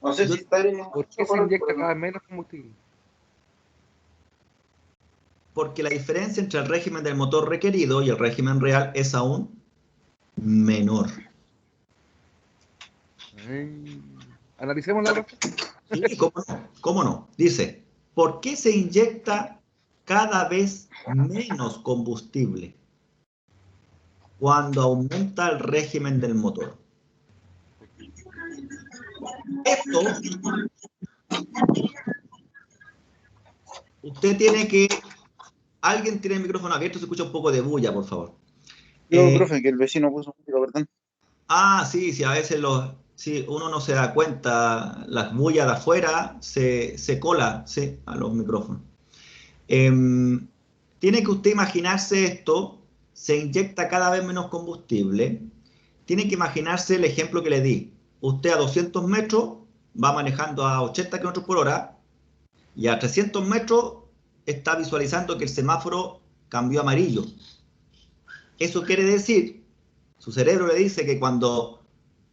No sé si está en... ¿Por qué se inyecta cada vez menos combustible? Porque la diferencia entre el régimen del motor requerido y el régimen real es aún menor. Analicemos la profe. Sí, ¿cómo no? ¿Cómo no? Dice, ¿por qué se inyecta cada vez menos combustible cuando aumenta el régimen del motor? Esto, usted tiene que Alguien tiene el micrófono abierto, se escucha un poco de bulla, por favor. Yo, profe, que el vecino puso música, perdón. Sí, a veces sí, uno no se da cuenta, las bullas de afuera se cola, sí, a los micrófonos. Tiene que usted imaginarse esto, se inyecta cada vez menos combustible. Tiene que imaginarse el ejemplo que le di. Usted a 200 metros va manejando a 80 km por hora y a 300 metros está visualizando que el semáforo cambió a amarillo. Eso quiere decir, su cerebro le dice que cuando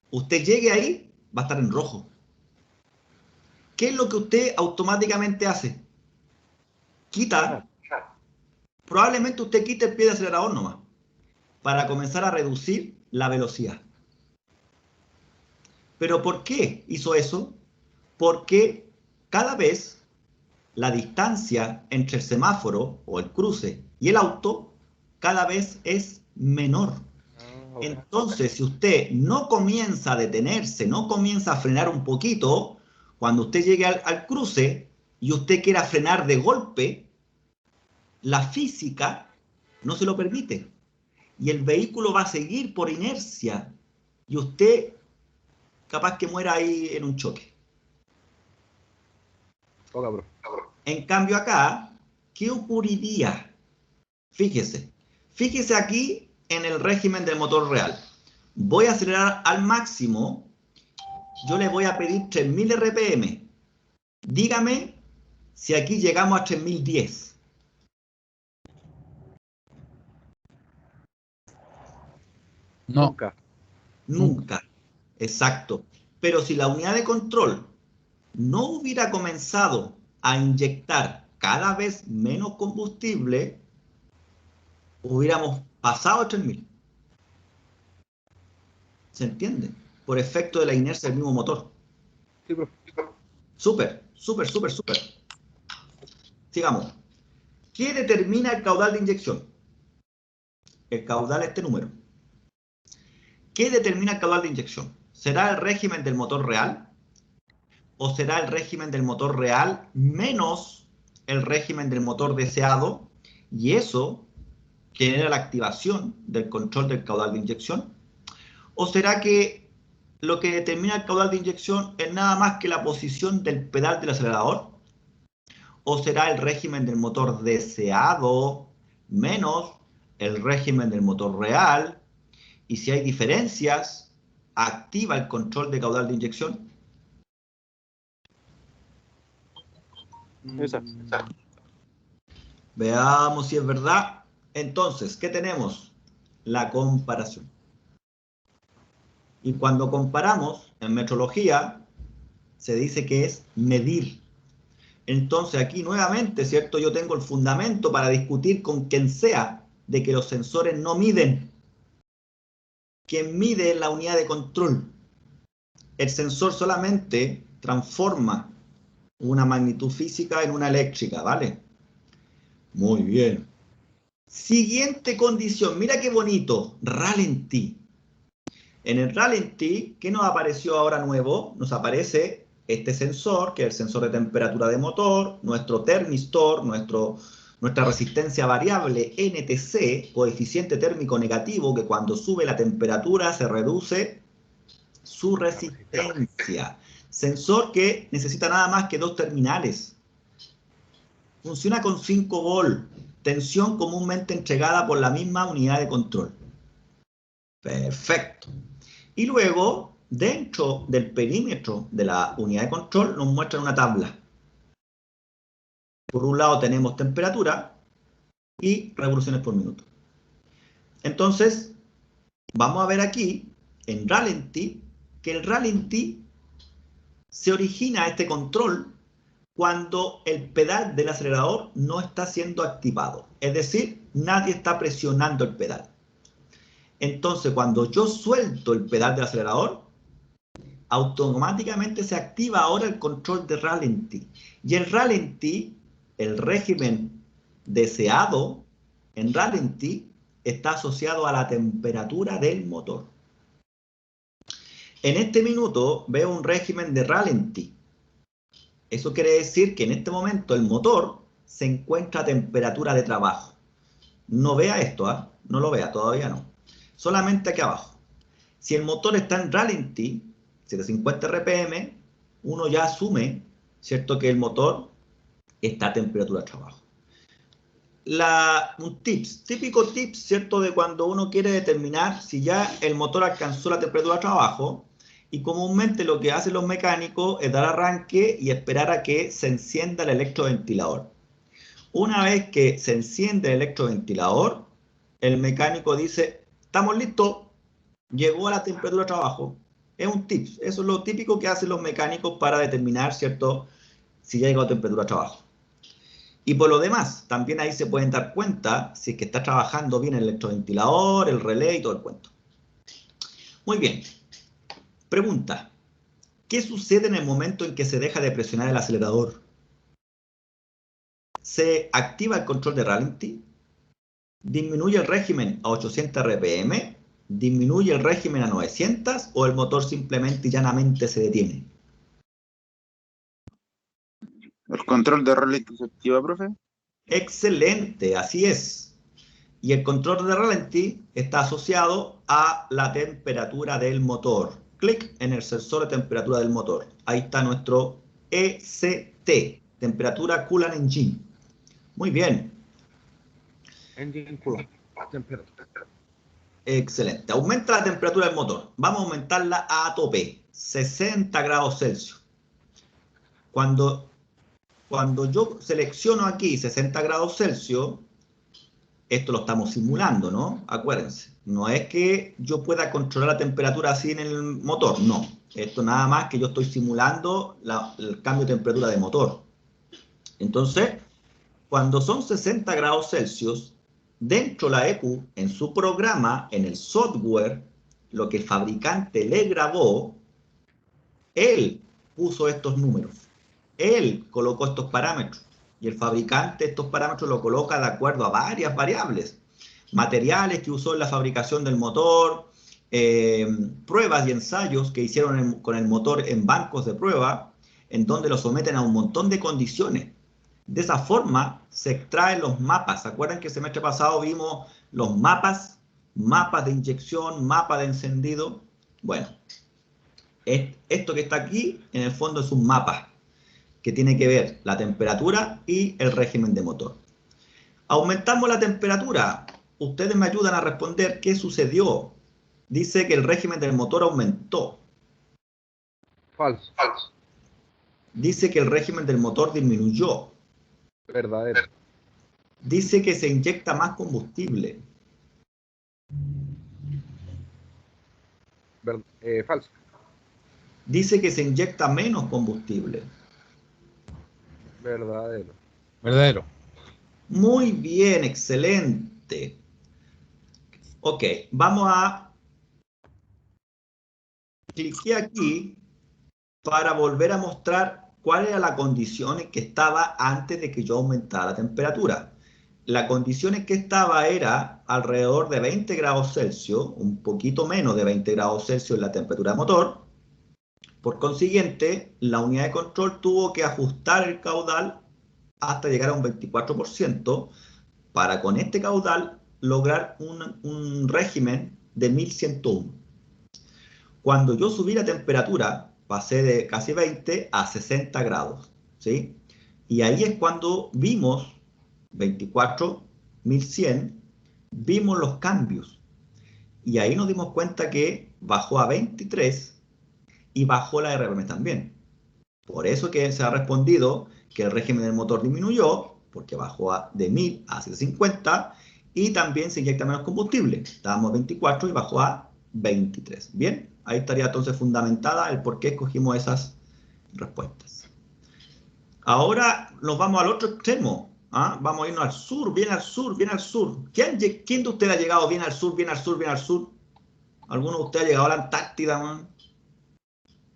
usted llegue ahí, va a estar en rojo. ¿Qué es lo que usted automáticamente hace? Quita. Probablemente usted quite el pie de acelerador nomás, para comenzar a reducir la velocidad. ¿Pero por qué hizo eso? Porque cada vez la distancia entre el semáforo o el cruce y el auto cada vez es menor. Entonces, si usted no comienza a detenerse, no comienza a frenar un poquito, cuando usted llegue al cruce y usted quiera frenar de golpe, la física no se lo permite. Y el vehículo va a seguir por inercia. Y usted capaz que muera ahí en un choque. En cambio acá, ¿qué ocurriría? Fíjese aquí en el régimen del motor real. Voy a acelerar al máximo. Yo le voy a pedir 3000 RPM. Dígame si aquí llegamos a 3010. No. Nunca. Exacto. Pero si la unidad de control no hubiera comenzado a inyectar cada vez menos combustible, hubiéramos pasado a 3000. ¿Se entiende? Por efecto de la inercia del mismo motor. Sí, profe. Súper. Sigamos. ¿Qué determina el caudal de inyección? El caudal es este número. ¿Qué determina el caudal de inyección? ¿Será el régimen del motor real? ¿O será el régimen del motor real menos el régimen del motor deseado? Y eso genera la activación del control del caudal de inyección. ¿O será que lo que determina el caudal de inyección es nada más que la posición del pedal del acelerador? ¿O será el régimen del motor deseado menos el régimen del motor real? Y si hay diferencias, activa el control de caudal de inyección. Esa. Veamos si es verdad. Entonces, ¿qué tenemos? La comparación. Y cuando comparamos, en metrología, se dice que es medir. Entonces aquí nuevamente, ¿cierto? Yo tengo el fundamento para discutir con quien sea de que los sensores no miden. Quien mide es la unidad de control. El sensor solamente transforma una magnitud física en una eléctrica, ¿vale? Muy bien. Siguiente condición, mira qué bonito, ralentí. En el ralentí, ¿qué nos apareció ahora nuevo? Nos aparece este sensor, que es el sensor de temperatura de motor, nuestro termistor, nuestra resistencia variable NTC, coeficiente térmico negativo, que cuando sube la temperatura se reduce su resistencia. Sensor que necesita nada más que 2 terminales. Funciona con 5 volts. Tensión comúnmente entregada por la misma unidad de control. Perfecto. Y luego, dentro del perímetro de la unidad de control, nos muestran una tabla. Por un lado tenemos temperatura y revoluciones por minuto. Entonces, vamos a ver aquí, en ralentí, que el ralentí se origina este control cuando el pedal del acelerador no está siendo activado. Es decir, nadie está presionando el pedal. Entonces, cuando yo suelto el pedal del acelerador, automáticamente se activa ahora el control de ralentí. Y el ralentí, el régimen deseado en ralentí, está asociado a la temperatura del motor. En este minuto veo un régimen de ralentí. Eso quiere decir que en este momento el motor se encuentra a temperatura de trabajo. No vea esto, ¿ah? No lo vea, todavía no. Solamente aquí abajo. Si el motor está en ralentí, 750 RPM, uno ya asume, ¿cierto?, que el motor está a temperatura de trabajo. Un típico tips, ¿cierto?, de cuando uno quiere determinar si ya el motor alcanzó la temperatura de trabajo, y comúnmente lo que hacen los mecánicos es dar arranque y esperar a que se encienda el electroventilador. Una vez que se enciende el electroventilador, el mecánico dice, estamos listos, llegó a la temperatura de trabajo. Es un tips, eso es lo típico que hacen los mecánicos para determinar, ¿cierto?, si ya llegó a temperatura de trabajo. Y por lo demás, también ahí se pueden dar cuenta si es que está trabajando bien el electroventilador, el relé y todo el cuento. Muy bien. Pregunta. ¿Qué sucede en el momento en que se deja de presionar el acelerador? ¿Se activa el control de ralentí? ¿Disminuye el régimen a 800 RPM? ¿Disminuye el régimen a 900? ¿O el motor simplemente y llanamente se detiene? ¿El control de ralentí se activa, profe? Excelente, así es. Y el control de ralentí está asociado a la temperatura del motor. Clic en el sensor de temperatura del motor. Ahí está nuestro ECT, temperatura Coolant Engine. Muy bien. Engine coolant. Temperature. Excelente. Aumenta la temperatura del motor. Vamos a aumentarla a tope, 60 grados Celsius. Cuando yo selecciono aquí 60 grados Celsius, esto lo estamos simulando, ¿no? Acuérdense, no es que yo pueda controlar la temperatura así en el motor, no. Esto nada más que yo estoy simulando el cambio de temperatura de motor. Entonces, cuando son 60 grados Celsius, dentro de la ECU, en su programa, en el software, lo que el fabricante le grabó, él puso estos números. Él colocó estos parámetros. Y el fabricante estos parámetros lo coloca de acuerdo a varias variables. Materiales que usó en la fabricación del motor, pruebas y ensayos que hicieron con el motor en bancos de prueba, en donde lo someten a un montón de condiciones. De esa forma se extraen los mapas. ¿Se acuerdan que el semestre pasado vimos los mapas? Mapas de inyección, mapa de encendido. Bueno, esto que está aquí, en el fondo es un mapa que tiene que ver la temperatura y el régimen de motor. Aumentamos la temperatura. Ustedes me ayudan a responder qué sucedió. Dice que el régimen del motor aumentó. Falso. Dice que el régimen del motor disminuyó. Verdadero. Dice que se inyecta más combustible. Falso. Dice que se inyecta menos combustible. Verdadero. Verdadero. Muy bien, excelente. Ok, vamos a cliquear aquí para volver a mostrar cuál era la condición en que estaba antes de que yo aumentara la temperatura. La condición en que estaba era alrededor de 20 grados Celsius, un poquito menos de 20 grados Celsius en la temperatura de motor. Por consiguiente, la unidad de control tuvo que ajustar el caudal hasta llegar a un 24% para con este caudal lograr un régimen de 1101. Cuando yo subí la temperatura, pasé de casi 20 a 60 grados, ¿sí? Y ahí es cuando vimos 24, 1100, vimos los cambios. Y ahí nos dimos cuenta que bajó a 23 y bajó la RPM también. Por eso que se ha respondido que el régimen del motor disminuyó, porque bajó de 1000 a 750, y también se inyecta menos combustible. Estábamos a 24 y bajó a 23. Bien, ahí estaría entonces fundamentada el por qué escogimos esas respuestas. Ahora nos vamos al otro extremo. ¿Ah? Vamos a irnos al sur, bien al sur, bien al sur. ¿Quién de ustedes ha llegado bien al sur, bien al sur, bien al sur? ¿Alguno de ustedes ha llegado a la Antártida, man?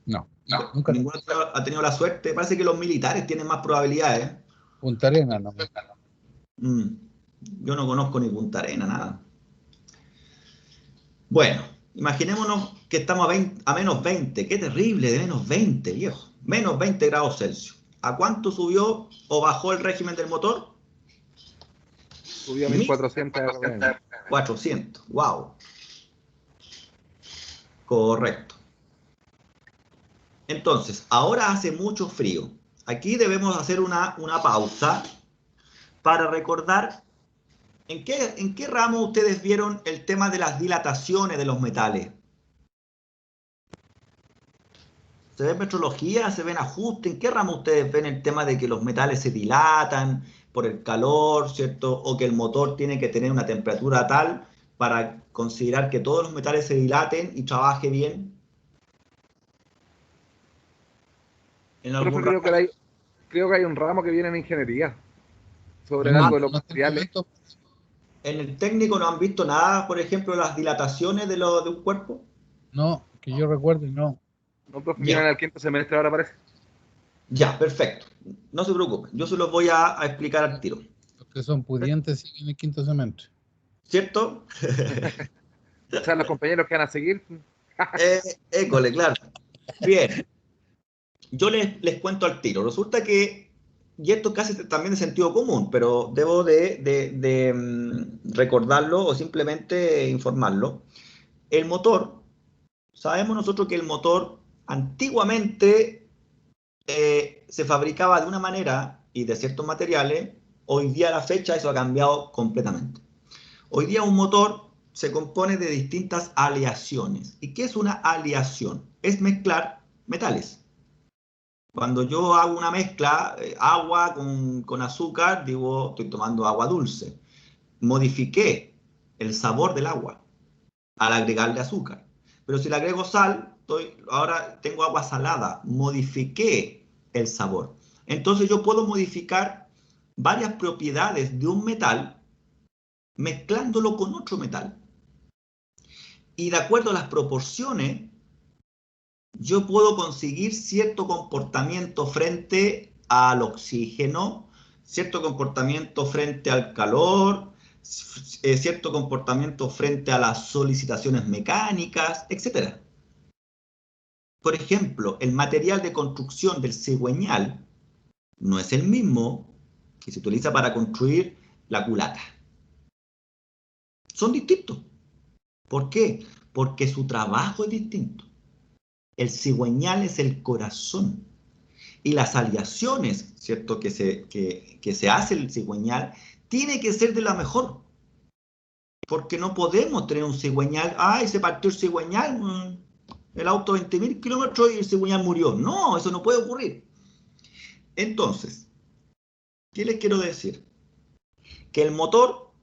No, nunca. Ninguno ha tenido la suerte. Parece que los militares tienen más probabilidades. Punta Arenas, no. Yo no conozco ni Punta Arenas, nada. Bueno, imaginémonos que estamos a menos 20. ¡Qué terrible! De menos 20, viejo. Menos 20 grados Celsius. ¿A cuánto subió o bajó el régimen del motor? Subió a 1400 RPM. 400, wow. Correcto. Entonces, ahora hace mucho frío. Aquí debemos hacer una pausa para recordar en qué ramo ustedes vieron el tema de las dilataciones de los metales. ¿Se ve metrología? ¿Se ven ajustes? ¿En qué ramo ustedes ven el tema de que los metales se dilatan por el calor, ¿cierto? O que el motor tiene que tener una temperatura tal para considerar que todos los metales se dilaten y trabaje bien. ¿En algún Profe, ramo? creo que hay un ramo que viene en ingeniería sobre No, algo de los no tengo materiales. esto. ¿En el técnico no han visto nada, por ejemplo, las dilataciones de un cuerpo? No, que yo recuerde, no. No, profe, Ya. vienen al quinto semestre ahora parece. Ya, perfecto. No se preocupen, yo se los voy a explicar al tiro. Los que son pudientes siguen el quinto semestre. ¿Cierto? O sea, los compañeros que van a seguir. École, claro. Bien. Yo les cuento al tiro. Resulta que, y esto casi también de sentido común, pero debo de recordarlo o simplemente informarlo. El motor, sabemos nosotros que el motor antiguamente se fabricaba de una manera y de ciertos materiales. Hoy día a la fecha eso ha cambiado completamente. Hoy día un motor se compone de distintas aleaciones. ¿Y qué es una aleación? Es mezclar metales. Cuando yo hago una mezcla, agua con azúcar, digo, estoy tomando agua dulce. Modifiqué el sabor del agua al agregarle azúcar. Pero si le agrego sal, ahora tengo agua salada. Modifiqué el sabor. Entonces yo puedo modificar varias propiedades de un metal mezclándolo con otro metal. Y de acuerdo a las proporciones, yo puedo conseguir cierto comportamiento frente al oxígeno, cierto comportamiento frente al calor, cierto comportamiento frente a las solicitaciones mecánicas, etc. Por ejemplo, el material de construcción del cigüeñal no es el mismo que se utiliza para construir la culata. Son distintos. ¿Por qué? Porque su trabajo es distinto. El cigüeñal es el corazón. Y las aleaciones, ¿cierto? Que se hace el cigüeñal, tiene que ser de la mejor. Porque no podemos tener un cigüeñal, ¡ay, se partió el cigüeñal! El auto 20.000 kilómetros y el cigüeñal murió. No, eso no puede ocurrir. Entonces, ¿qué les quiero decir? Que el motor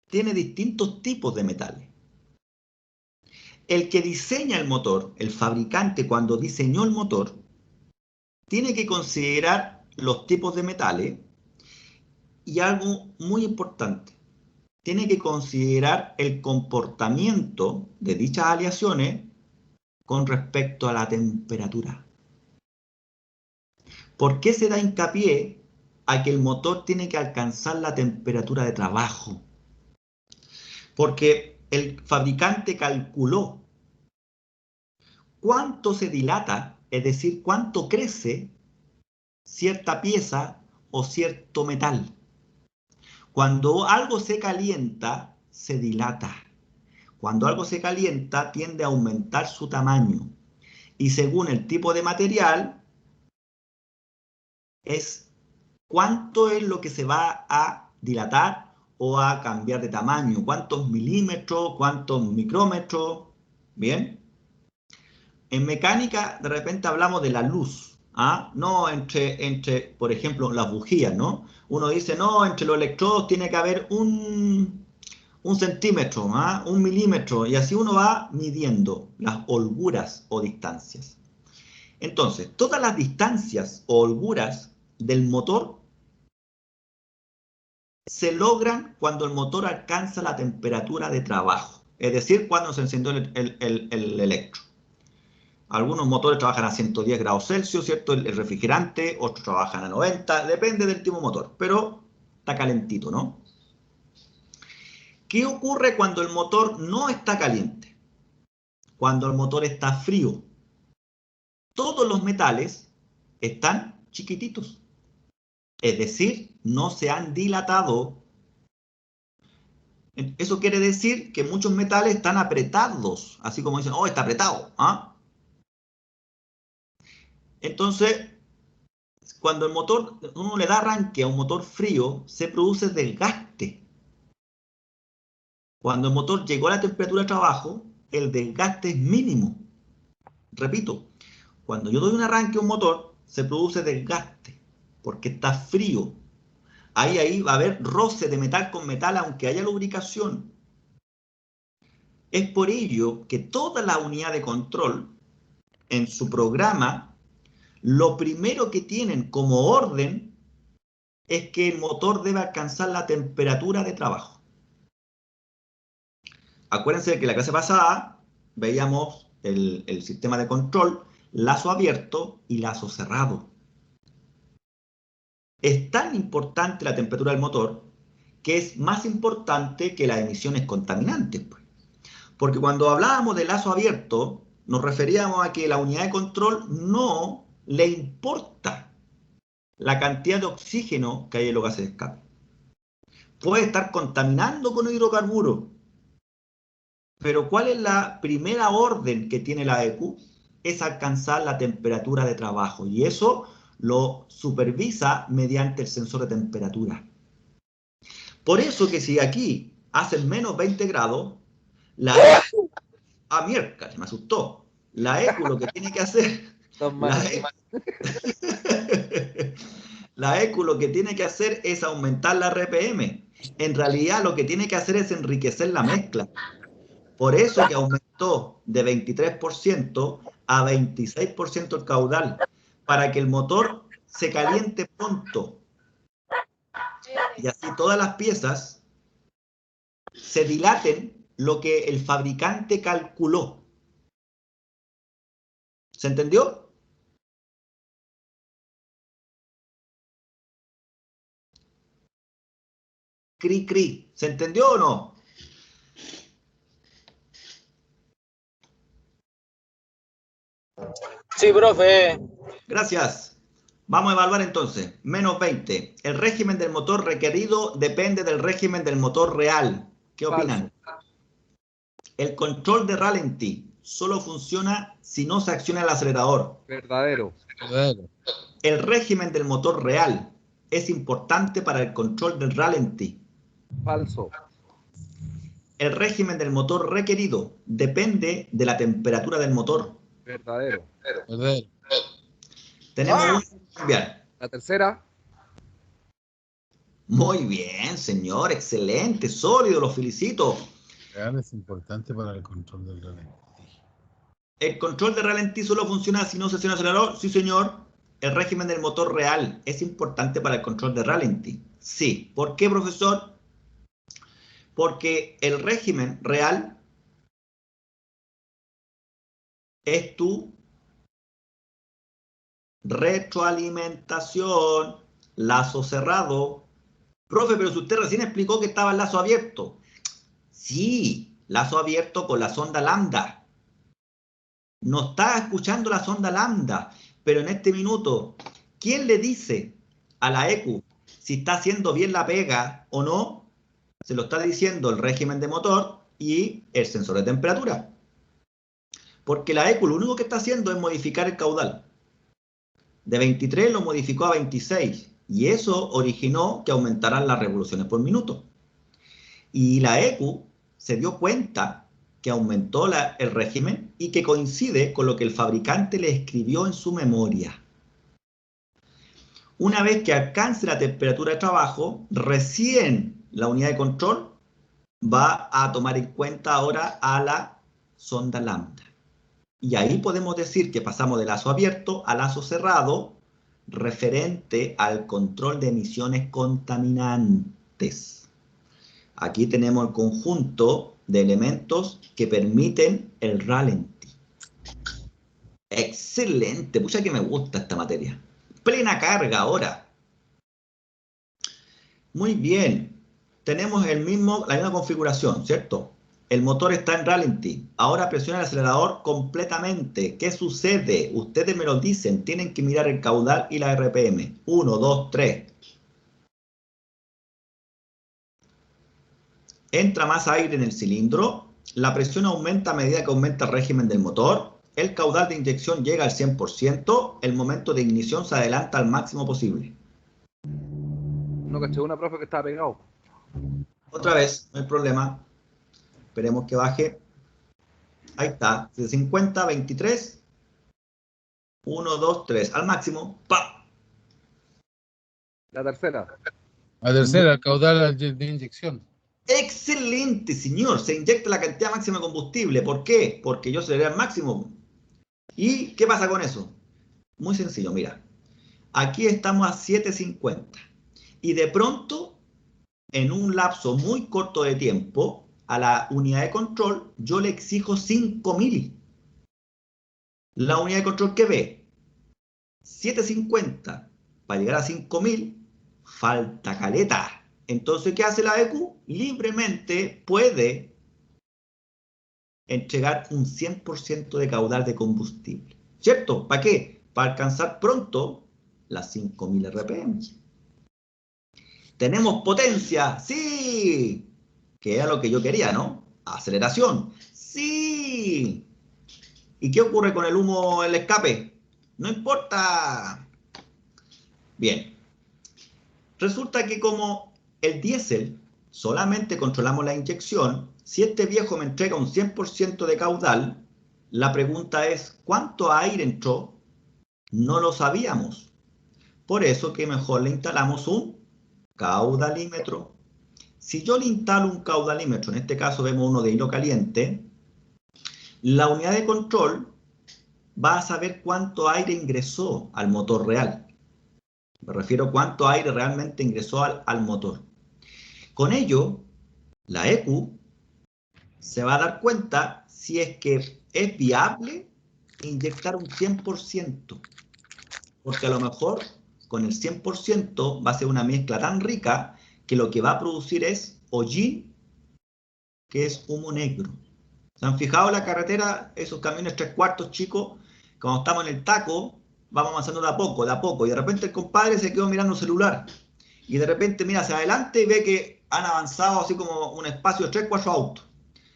tiene distintos tipos de metales. El que diseña el motor, el fabricante, cuando diseñó el motor, tiene que considerar los tipos de metales y algo muy importante, tiene que considerar el comportamiento de dichas aleaciones con respecto a la temperatura. ¿Por qué se da hincapié a que el motor tiene que alcanzar la temperatura de trabajo? Porque el fabricante calculó cuánto se dilata, es decir, cuánto crece cierta pieza o cierto metal. Cuando algo se calienta, se dilata. Cuando algo se calienta, tiende a aumentar su tamaño. Y según el tipo de material, es cuánto es lo que se va a dilatar o a cambiar de tamaño. Cuántos milímetros, cuántos micrómetros. ¿Bien? En mecánica, de repente hablamos de la luz. ¿Ah? No entre, por ejemplo, las bujías, ¿no? Uno dice, no, entre los electrodos tiene que haber un centímetro, ¿ah? Un milímetro, y así uno va midiendo las holguras o distancias. Entonces, todas las distancias o holguras del motor se logran cuando el motor alcanza la temperatura de trabajo, es decir, cuando se encendió el electro. Algunos motores trabajan a 110 grados Celsius, ¿cierto? El refrigerante, otros trabajan a 90, depende del tipo de motor, pero está calentito, ¿no? ¿Qué ocurre cuando el motor no está caliente? Cuando el motor está frío. Todos los metales están chiquititos. Es decir, no se han dilatado. Eso quiere decir que muchos metales están apretados, así como dicen, oh, está apretado. ¿Ah? Entonces, cuando el motor, uno le da arranque a un motor frío, se produce desgaste. Cuando el motor llegó a la temperatura de trabajo, el desgaste es mínimo. Repito, cuando yo doy un arranque a un motor, se produce desgaste, porque está frío. Ahí va a haber roce de metal con metal, aunque haya lubricación. Es por ello que toda la unidad de control, en su programa, lo primero que tienen como orden es que el motor debe alcanzar la temperatura de trabajo. Acuérdense que en la clase pasada veíamos el sistema de control, lazo abierto y lazo cerrado. Es tan importante la temperatura del motor que es más importante que las emisiones contaminantes. Porque cuando hablábamos de lazo abierto, nos referíamos a que la unidad de control no le importa la cantidad de oxígeno que hay en los gases de escape. Puede estar contaminando con hidrocarburos, pero ¿cuál es la primera orden que tiene la ECU? Es alcanzar la temperatura de trabajo, y eso lo supervisa mediante el sensor de temperatura. Por eso que si aquí hacen menos 20 grados, la ECU... Ah, mierda, me asustó. La ECU lo que tiene que hacer... La ECU lo que tiene que hacer es aumentar la RPM. En realidad lo que tiene que hacer es enriquecer la mezcla. Por eso que aumentó de 23% a 26% el caudal, para que el motor se caliente pronto. Y así todas las piezas se dilaten lo que el fabricante calculó. ¿Se entendió? Cri, cri. ¿Se entendió o no? Sí, profe. Gracias. Vamos a evaluar entonces. Menos 20. El régimen del motor requerido depende del régimen del motor real. ¿Qué opinan? El control de ralentí solo funciona si no se acciona el acelerador. Verdadero. Verdadero. El régimen del motor real es importante para el control del ralentí. Falso. El régimen del motor requerido depende de la temperatura del motor. Verdadero. Verdadero. Tenemos un cambiar. La tercera. Muy bien, señor. Excelente, sólido, los felicito. Real es importante para el control del ralentí. ¿El control de ralentí solo funciona si no se acciona el acelerador? Sí, señor. ¿El régimen del motor real es importante para el control de ralentí? Sí. ¿Por qué, profesor? Porque el régimen real es tu retroalimentación, lazo cerrado. Profe, pero si usted recién explicó que estaba el lazo abierto. Sí, lazo abierto con la sonda lambda. No está escuchando la sonda lambda, pero en este minuto, ¿quién le dice a la ECU si está haciendo bien la pega o no? Se lo está diciendo el régimen de motor y el sensor de temperatura. Porque la ECU lo único que está haciendo es modificar el caudal. De 23 lo modificó a 26 y eso originó que aumentaran las revoluciones por minuto. Y la ECU se dio cuenta que aumentó el régimen y que coincide con lo que el fabricante le escribió en su memoria. Una vez que alcance la temperatura de trabajo, recién la unidad de control va a tomar en cuenta ahora a la sonda lambda. Y ahí podemos decir que pasamos de lazo abierto a lazo cerrado referente al control de emisiones contaminantes. Aquí tenemos el conjunto de elementos que permiten el ralentí. Excelente, pucha que me gusta esta materia. Plena carga ahora. Muy bien. Tenemos la misma configuración, ¿cierto? El motor está en ralentí. Ahora presiona el acelerador completamente. ¿Qué sucede? Ustedes me lo dicen. Tienen que mirar el caudal y la RPM. 1, 2, 3. Entra más aire en el cilindro. La presión aumenta a medida que aumenta el régimen del motor. El caudal de inyección llega al 100%. El momento de ignición se adelanta al máximo posible. No caché una, profe, que estaba pegado. Otra vez, no hay problema. Esperemos que baje. Ahí está. De 50, 23. 1, 2, 3. Al máximo. ¡Pam! La tercera. La tercera, el caudal de inyección. Excelente, señor. Se inyecta la cantidad máxima de combustible. ¿Por qué? Porque yo aceleré al máximo. ¿Y qué pasa con eso? Muy sencillo, mira. Aquí estamos a 750. Y de pronto, en un lapso muy corto de tiempo, a la unidad de control, yo le exijo 5000. La unidad de control que ve 750 para llegar a 5000, falta caleta. Entonces, ¿qué hace la EQ? Libremente puede entregar un 100% de caudal de combustible. ¿Cierto? ¿Para qué? Para alcanzar pronto las 5000 RPM. ¿Tenemos potencia? ¡Sí! Que era lo que yo quería, ¿no? ¿Aceleración? ¡Sí! ¿Y qué ocurre con el humo en el escape? No importa. Bien. Resulta que como el diésel solamente controlamos la inyección, si este viejo me entrega un 100% de caudal, la pregunta es, ¿cuánto aire entró? No lo sabíamos. Por eso que mejor le instalamos un caudalímetro. Si yo le instalo un caudalímetro, en este caso vemos uno de hilo caliente, la unidad de control va a saber cuánto aire ingresó al motor real. Me refiero a cuánto aire realmente ingresó al motor. Con ello, la EQ se va a dar cuenta si es que es viable inyectar un 100%, porque a lo mejor con el 100% va a ser una mezcla tan rica que lo que va a producir es hollín, que es humo negro. ¿Se han fijado en la carretera, esos camiones 3/4 chicos? Cuando estamos en el taco, vamos avanzando de a poco, y de repente el compadre se quedó mirando el celular, y de repente mira hacia adelante y ve que han avanzado así como un espacio de 3-4 autos.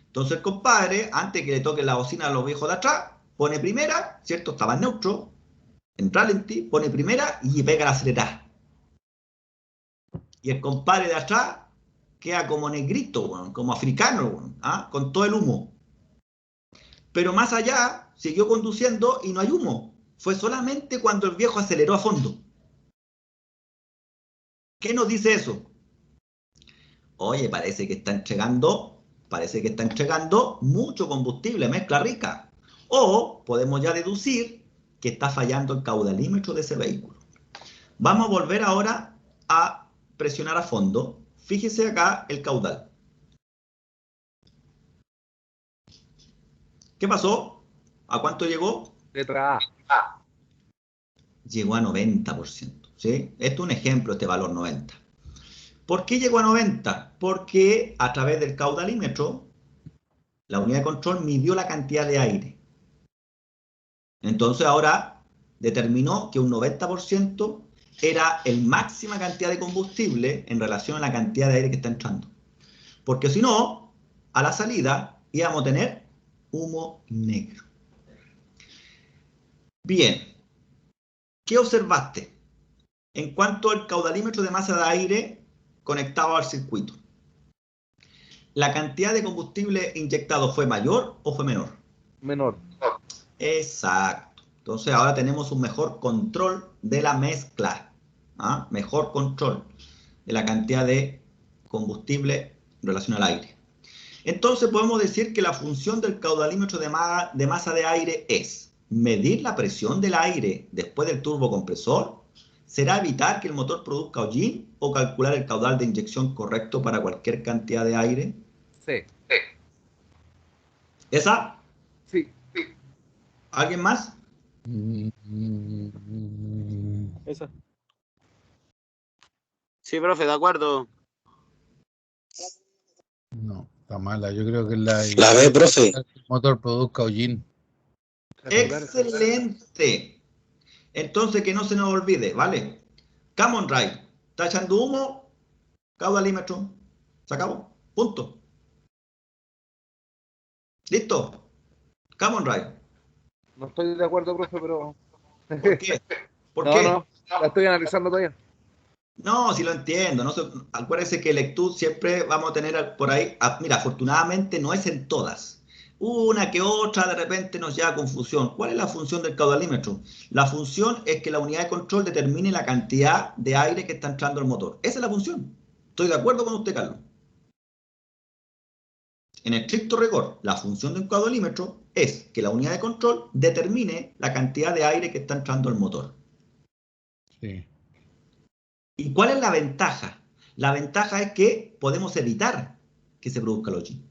Entonces el compadre, antes que le toque la bocina a los viejos de atrás, pone primera, ¿cierto? Estaba en neutro, en ralentí, pone primera y pega la acelerada. Y el compadre de atrás queda como negrito, bueno, como africano, bueno, ¿ah? Con todo el humo. Pero más allá, siguió conduciendo y no hay humo. Fue solamente cuando el viejo aceleró a fondo. ¿Qué nos dice eso? Oye, parece que está entregando mucho combustible, mezcla rica. O podemos ya deducir que está fallando el caudalímetro de ese vehículo. Vamos a volver ahora a presionar a fondo. Fíjese acá el caudal. ¿Qué pasó? ¿A cuánto llegó? Letra A. Llegó a 90%. ¿Sí? Esto es un ejemplo, este valor 90. ¿Por qué llegó a 90? Porque a través del caudalímetro, la unidad de control midió la cantidad de aire. Entonces ahora determinó que un 90% era la máxima cantidad de combustible en relación a la cantidad de aire que está entrando. Porque si no, a la salida íbamos a tener humo negro. Bien, ¿qué observaste en cuanto al caudalímetro de masa de aire conectado al circuito? ¿La cantidad de combustible inyectado fue mayor o fue menor? Menor. Exacto. Entonces ahora tenemos un mejor control de la mezcla. ¿Ah? Mejor control de la cantidad de combustible en relación al aire. Entonces podemos decir que la función del caudalímetro de masa de aire es medir la presión del aire después del turbocompresor. ¿Será evitar que el motor produzca hollín o calcular el caudal de inyección correcto para cualquier cantidad de aire? Sí. ¿Esa? Sí. ¿Alguien más? Esa. Sí, profe, de acuerdo. No. está mala. Yo creo que la La B, profe. el motor produzca hollín. Excelente. Entonces, que no se nos olvide, ¿vale? Common Drive. ¿Está echando humo? Caudalímetro. Se acabó. Punto. ¿Listo? Common Drive. No estoy de acuerdo, profe, pero. ¿Por qué? ¿Por No, qué? no, la estoy analizando todavía. No, sí lo entiendo. No acuérdense que lectura siempre vamos a tener por ahí. Mira, afortunadamente no es en todas. Una que otra de repente nos lleva a confusión. ¿Cuál es la función del caudalímetro? La función es que la unidad de control determine la cantidad de aire que está entrando al motor. Esa es la función. Estoy de acuerdo con usted, Carlos. En estricto rigor, la función de un caudalímetro es que la unidad de control determine la cantidad de aire que está entrando al motor. Sí. ¿Y cuál es la ventaja? La ventaja es que podemos evitar que se produzca el hollín.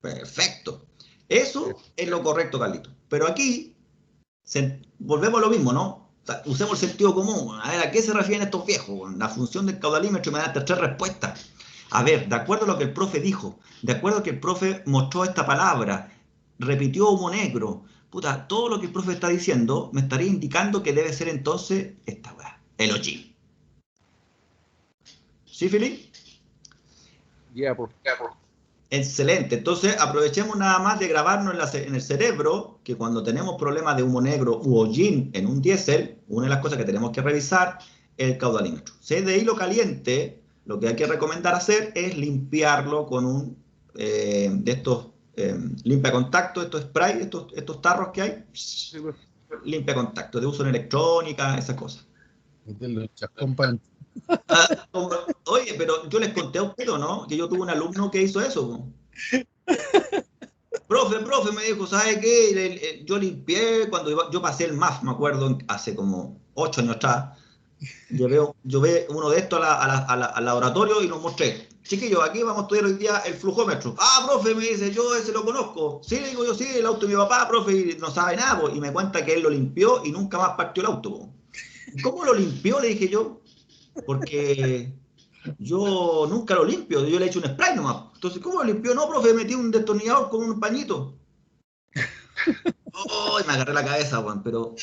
Perfecto. Eso es lo correcto, Carlito. Pero aquí volvemos a lo mismo, ¿no? O sea, usemos el sentido común. A ver, ¿a qué se refieren estos viejos? La función del caudalímetro me da estas 3 respuestas. A ver, de acuerdo a lo que el profe dijo, de acuerdo a que el profe mostró esta palabra, repitió humo negro, puta, todo lo que el profe está diciendo me estaría indicando que debe ser entonces esta weá, el hollín. ¿Sí, Filipe? Ya, profe. Excelente. Entonces, aprovechemos nada más de grabarnos en el cerebro que cuando tenemos problemas de humo negro u hollín en un diésel, una de las cosas que tenemos que revisar es el caudalímetro. Si es de hilo caliente, lo que hay que recomendar hacer es limpiarlo con un de estos limpia contacto, estos spray, estos tarros que hay. Sí, profe. Limpia contacto, de uso en electrónica, esas cosas. Oye, pero yo les conté a usted, ¿o no? Que yo tuve un alumno que hizo eso. Profe, me dijo, ¿sabe qué? Yo limpié cuando yo pasé el MAF, me acuerdo, hace como 8 años atrás. Llevé uno de estos al laboratorio y nos mostré. Chiquillos, aquí vamos a estudiar hoy día el flujómetro. Ah, profe, me dice, yo ese lo conozco. Sí, le digo yo, sí, el auto de mi papá, profe, y no sabe nada. Y me cuenta que él lo limpió y nunca más partió el auto. Po. ¿Cómo lo limpió? Le dije yo. Porque yo nunca lo limpio, yo le echo un spray nomás. Entonces, ¿cómo lo limpió? No, profe, metí un destornillador con un pañito. Oh, me agarré la cabeza, Juan, pero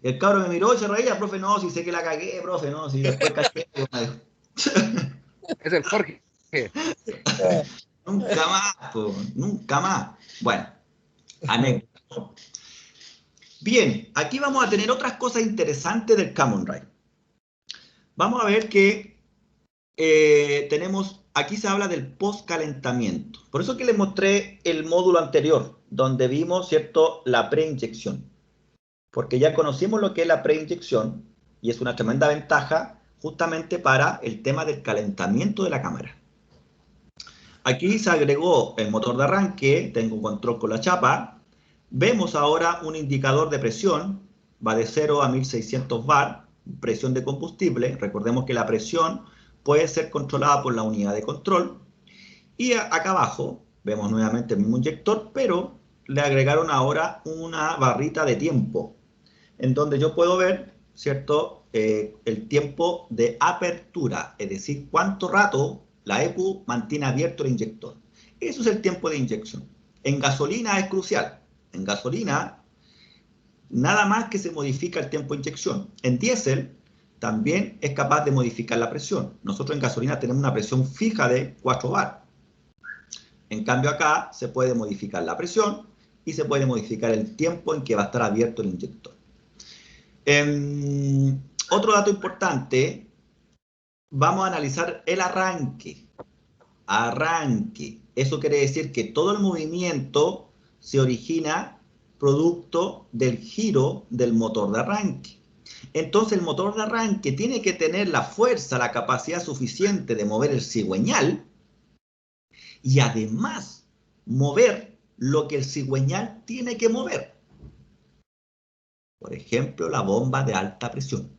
el cabro me miró y se reía, profe, no, si sé que la cagué, profe, no, si después caché. Es el Jorge. Nunca más, po, nunca más. Bueno, anécdota. Bien, aquí vamos a tener otras cosas interesantes del Common Drive. Vamos a ver que tenemos, aquí se habla del postcalentamiento. Por eso que les mostré el módulo anterior, donde vimos, ¿cierto?, la preinyección. Porque ya conocimos lo que es la preinyección y es una tremenda ventaja justamente para el tema del calentamiento de la cámara. Aquí se agregó el motor de arranque, tengo un control con la chapa. Vemos ahora un indicador de presión, va de 0 a 1600 bar, presión de combustible. Recordemos que la presión puede ser controlada por la unidad de control. Y acá abajo vemos nuevamente el mismo inyector, pero le agregaron ahora una barrita de tiempo, en donde yo puedo ver, ¿cierto?, el tiempo de apertura, es decir, cuánto rato la ECU mantiene abierto el inyector. Eso es el tiempo de inyección. En gasolina es crucial. En gasolina, nada más que se modifica el tiempo de inyección. En diésel, también es capaz de modificar la presión. Nosotros en gasolina tenemos una presión fija de 4 bar. En cambio acá se puede modificar la presión y se puede modificar el tiempo en que va a estar abierto el inyector. Otro dato importante, vamos a analizar el arranque. Arranque. Eso quiere decir que todo el movimiento se origina producto del giro del motor de arranque. Entonces el motor de arranque tiene que tener la fuerza, la capacidad suficiente de mover el cigüeñal y además mover lo que el cigüeñal tiene que mover. Por ejemplo, la bomba de alta presión.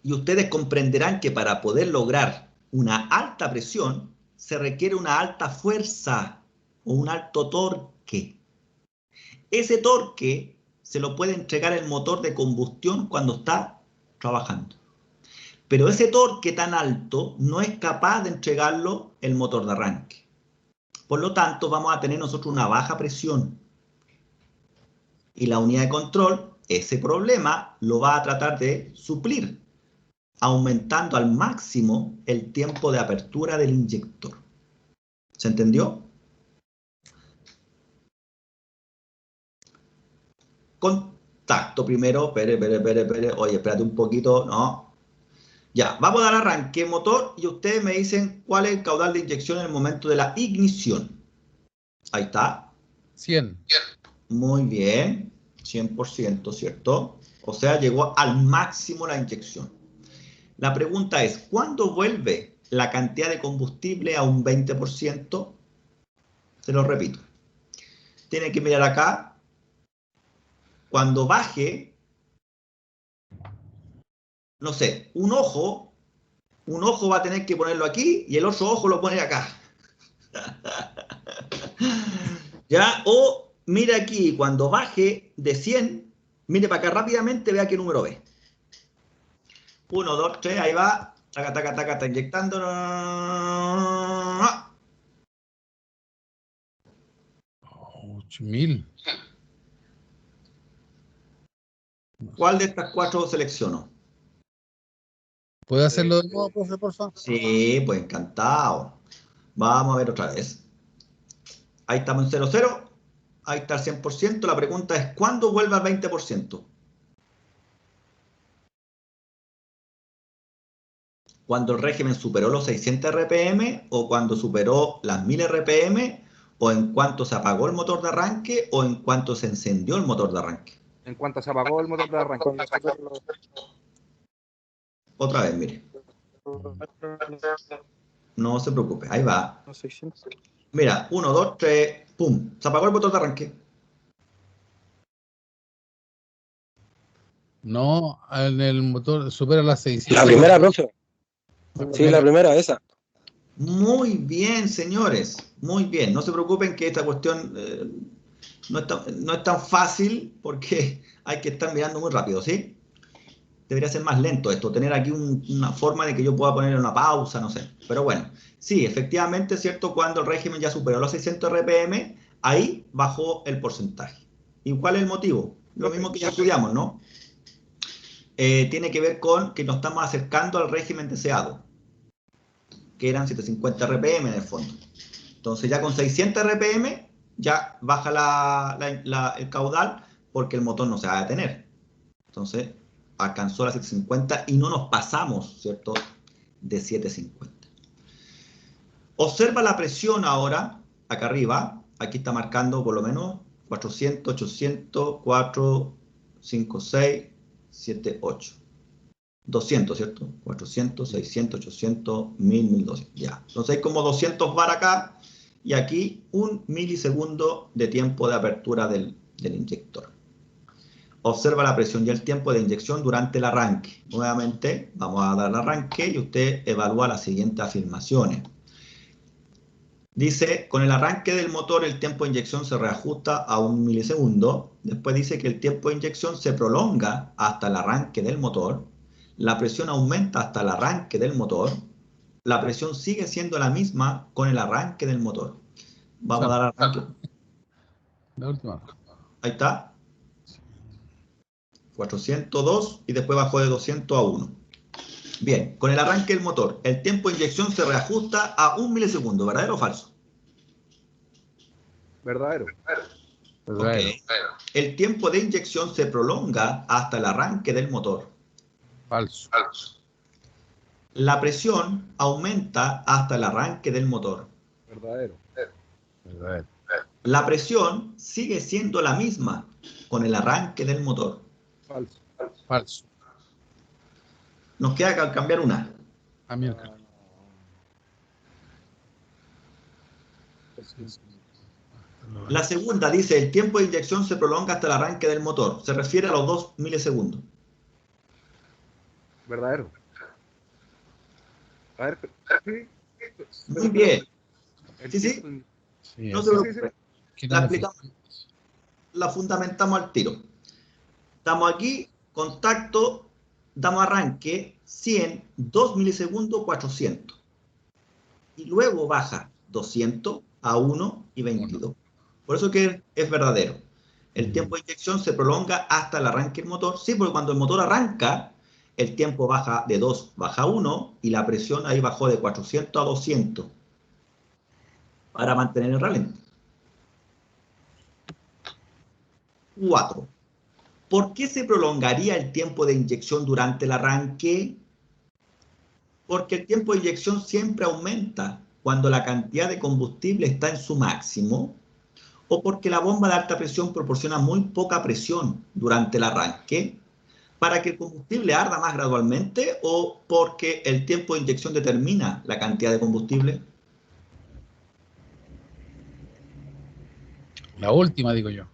Y ustedes comprenderán que para poder lograr una alta presión se requiere una alta fuerza o un alto torque. Ese torque se lo puede entregar el motor de combustión cuando está trabajando. Pero ese torque tan alto no es capaz de entregarlo el motor de arranque. Por lo tanto, vamos a tener nosotros una baja presión. Y la unidad de control, ese problema, lo va a tratar de suplir, aumentando al máximo el tiempo de apertura del inyector. ¿Se entendió? Contacto primero. Espere. Oye, espérate un poquito. No. Ya, vamos a dar arranque motor y ustedes me dicen cuál es el caudal de inyección en el momento de la ignición. Ahí está. 100. Muy bien. 100%, ¿cierto? O sea, llegó al máximo la inyección. La pregunta es, ¿cuándo vuelve la cantidad de combustible a un 20%? Se lo repito. Tienen que mirar acá. Cuando baje, no sé, un ojo va a tener que ponerlo aquí y el otro ojo lo pone acá. ¿Ya? O mire aquí, cuando baje de 100, mire para acá rápidamente, vea qué número ve. 1, 2, 3, ahí va. Taca, está inyectando. 8000. ¿Cuál de estas 4 selecciono? ¿Puede hacerlo de nuevo, profe, por favor? Sí, pues encantado. Vamos a ver otra vez. Ahí estamos en 0,0. Ahí está el 100%. La pregunta es, ¿cuándo vuelve al 20%? ¿Cuando el régimen superó los 600 RPM o cuando superó las 1000 RPM o en cuanto se apagó el motor de arranque o en cuanto se encendió el motor de arranque? En cuanto se apagó el motor de arranque. Otra vez, mire. No se preocupe, ahí va. Mira, 1, 2, 3, pum. Se apagó el motor de arranque. No, en el motor supera las 600. La primera, profe. Sí, la primera, esa. Muy bien, señores. Muy bien. No se preocupen que esta cuestión no es tan fácil porque hay que estar mirando muy rápido, ¿sí? Debería ser más lento esto, tener aquí una forma de que yo pueda poner una pausa, no sé. Pero bueno, sí, efectivamente es cierto, cuando el régimen ya superó los 600 RPM, ahí bajó el porcentaje. ¿Y cuál es el motivo? Lo mismo que ya estudiamos, ¿no? Tiene que ver con que nos estamos acercando al régimen deseado, que eran 750 RPM en el fondo. Entonces ya con 600 RPM ya baja el caudal porque el motor no se va a detener. Entonces alcanzó la 750 y no nos pasamos, ¿cierto?, de 750. Observa la presión ahora, acá arriba, aquí está marcando por lo menos 400, 800, 4, 5, 6, 7, 8. 200, ¿cierto? 400, 600, 800, 1000, 1200. Ya. Entonces hay como 200 bar acá y aquí 1 milisegundo de tiempo de apertura del inyector. Observa la presión y el tiempo de inyección durante el arranque. Nuevamente vamos a dar el arranque y usted evalúa las siguientes afirmaciones. Dice, con el arranque del motor el tiempo de inyección se reajusta a 1 milisegundo. Después dice que el tiempo de inyección se prolonga hasta el arranque del motor. La presión aumenta hasta el arranque del motor. La presión sigue siendo la misma con el arranque del motor. Vamos a dar arranque. La última. Ahí está. 402 y después bajó de 200 a 1. Bien, con el arranque del motor, el tiempo de inyección se reajusta a 1 milisegundo, ¿verdadero o falso? Verdadero. Verdadero. Okay. El tiempo de inyección se prolonga hasta el arranque del motor. Falso. La presión aumenta hasta el arranque del motor. Verdadero. Verdadero. La presión sigue siendo la misma con el arranque del motor. Falso. Falso. Nos queda cambiar una. América. La segunda dice, el tiempo de inyección se prolonga hasta el arranque del motor. Se refiere a los 2 milisegundos. Verdadero. A ver, Muy bien. Sí. Sí, No se preocupe. La explicamos. La fundamentamos al tiro. Estamos aquí, contacto, damos arranque 100, 2 milisegundos, 400. Y luego baja 200 a 1 y 22. Por eso que es verdadero. El tiempo de inyección se prolonga hasta el arranque del motor. Sí, porque cuando el motor arranca, el tiempo baja de 2, baja a 1, y la presión ahí bajó de 400 a 200 para mantener el ralentí. 4. ¿Por qué se prolongaría el tiempo de inyección durante el arranque? Porque el tiempo de inyección siempre aumenta cuando la cantidad de combustible está en su máximo, o porque la bomba de alta presión proporciona muy poca presión durante el arranque para que el combustible arda más gradualmente, o porque el tiempo de inyección determina la cantidad de combustible. La última, digo yo.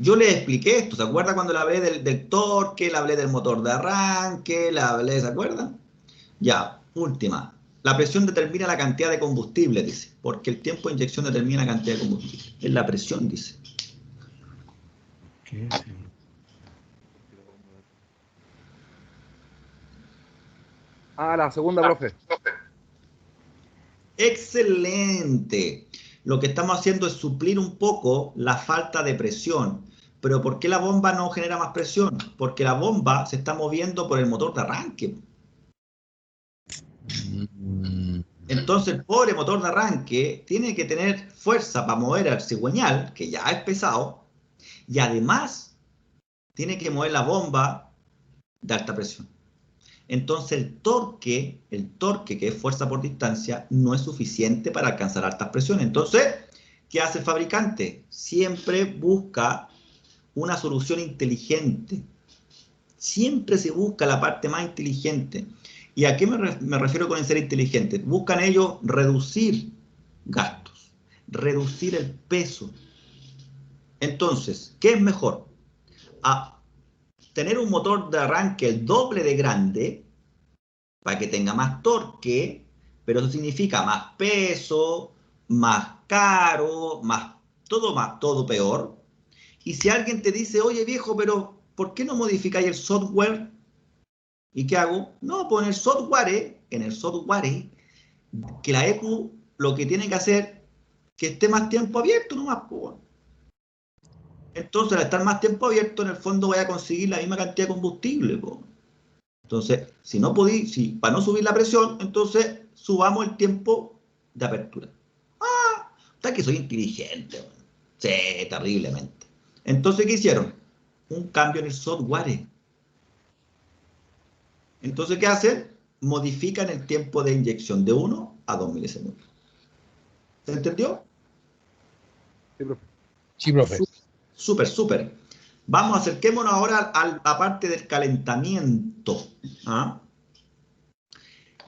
Yo les expliqué esto, ¿se acuerda cuando le hablé del torque, le hablé del motor de arranque, le hablé, ¿se acuerdan? Ya, última. La presión determina la cantidad de combustible, dice, porque el tiempo de inyección determina la cantidad de combustible. Es la presión, dice. ¿Qué? La segunda, profe. ¡Excelente! Lo que estamos haciendo es suplir un poco la falta de presión. ¿Pero por qué la bomba no genera más presión? Porque la bomba se está moviendo por el motor de arranque. Entonces el pobre motor de arranque tiene que tener fuerza para mover al cigüeñal, que ya es pesado, y además tiene que mover la bomba de alta presión. Entonces el torque, que es fuerza por distancia, no es suficiente para alcanzar altas presiones. Entonces, ¿qué hace el fabricante? Siempre busca una solución inteligente. Siempre se busca la parte más inteligente. ¿Y a qué me refiero con el ser inteligente? Buscan ellos reducir gastos, reducir el peso. Entonces, ¿qué es mejor? Tener un motor de arranque el doble de grande para que tenga más torque, pero eso significa más peso, más caro, más, todo peor. Y si alguien te dice, oye viejo, pero ¿por qué no modificáis el software? ¿Y qué hago? No, pues en el software, que la ECU lo que tiene que hacer que esté más tiempo abierto, nomás, pues. Entonces, al estar más tiempo abierto, en el fondo voy a conseguir la misma cantidad de combustible, pues. Entonces, si no podí, para no subir la presión, entonces subamos el tiempo de apertura. Está que soy inteligente, man. Sí, terriblemente. Entonces, ¿qué hicieron? Un cambio en el software. Entonces, ¿qué hacen? Modifican el tiempo de inyección de 1 a 2 milisegundos. ¿Se entendió? Sí, profe. Sí, profe. Súper. Vamos, acerquémonos ahora a la parte del calentamiento.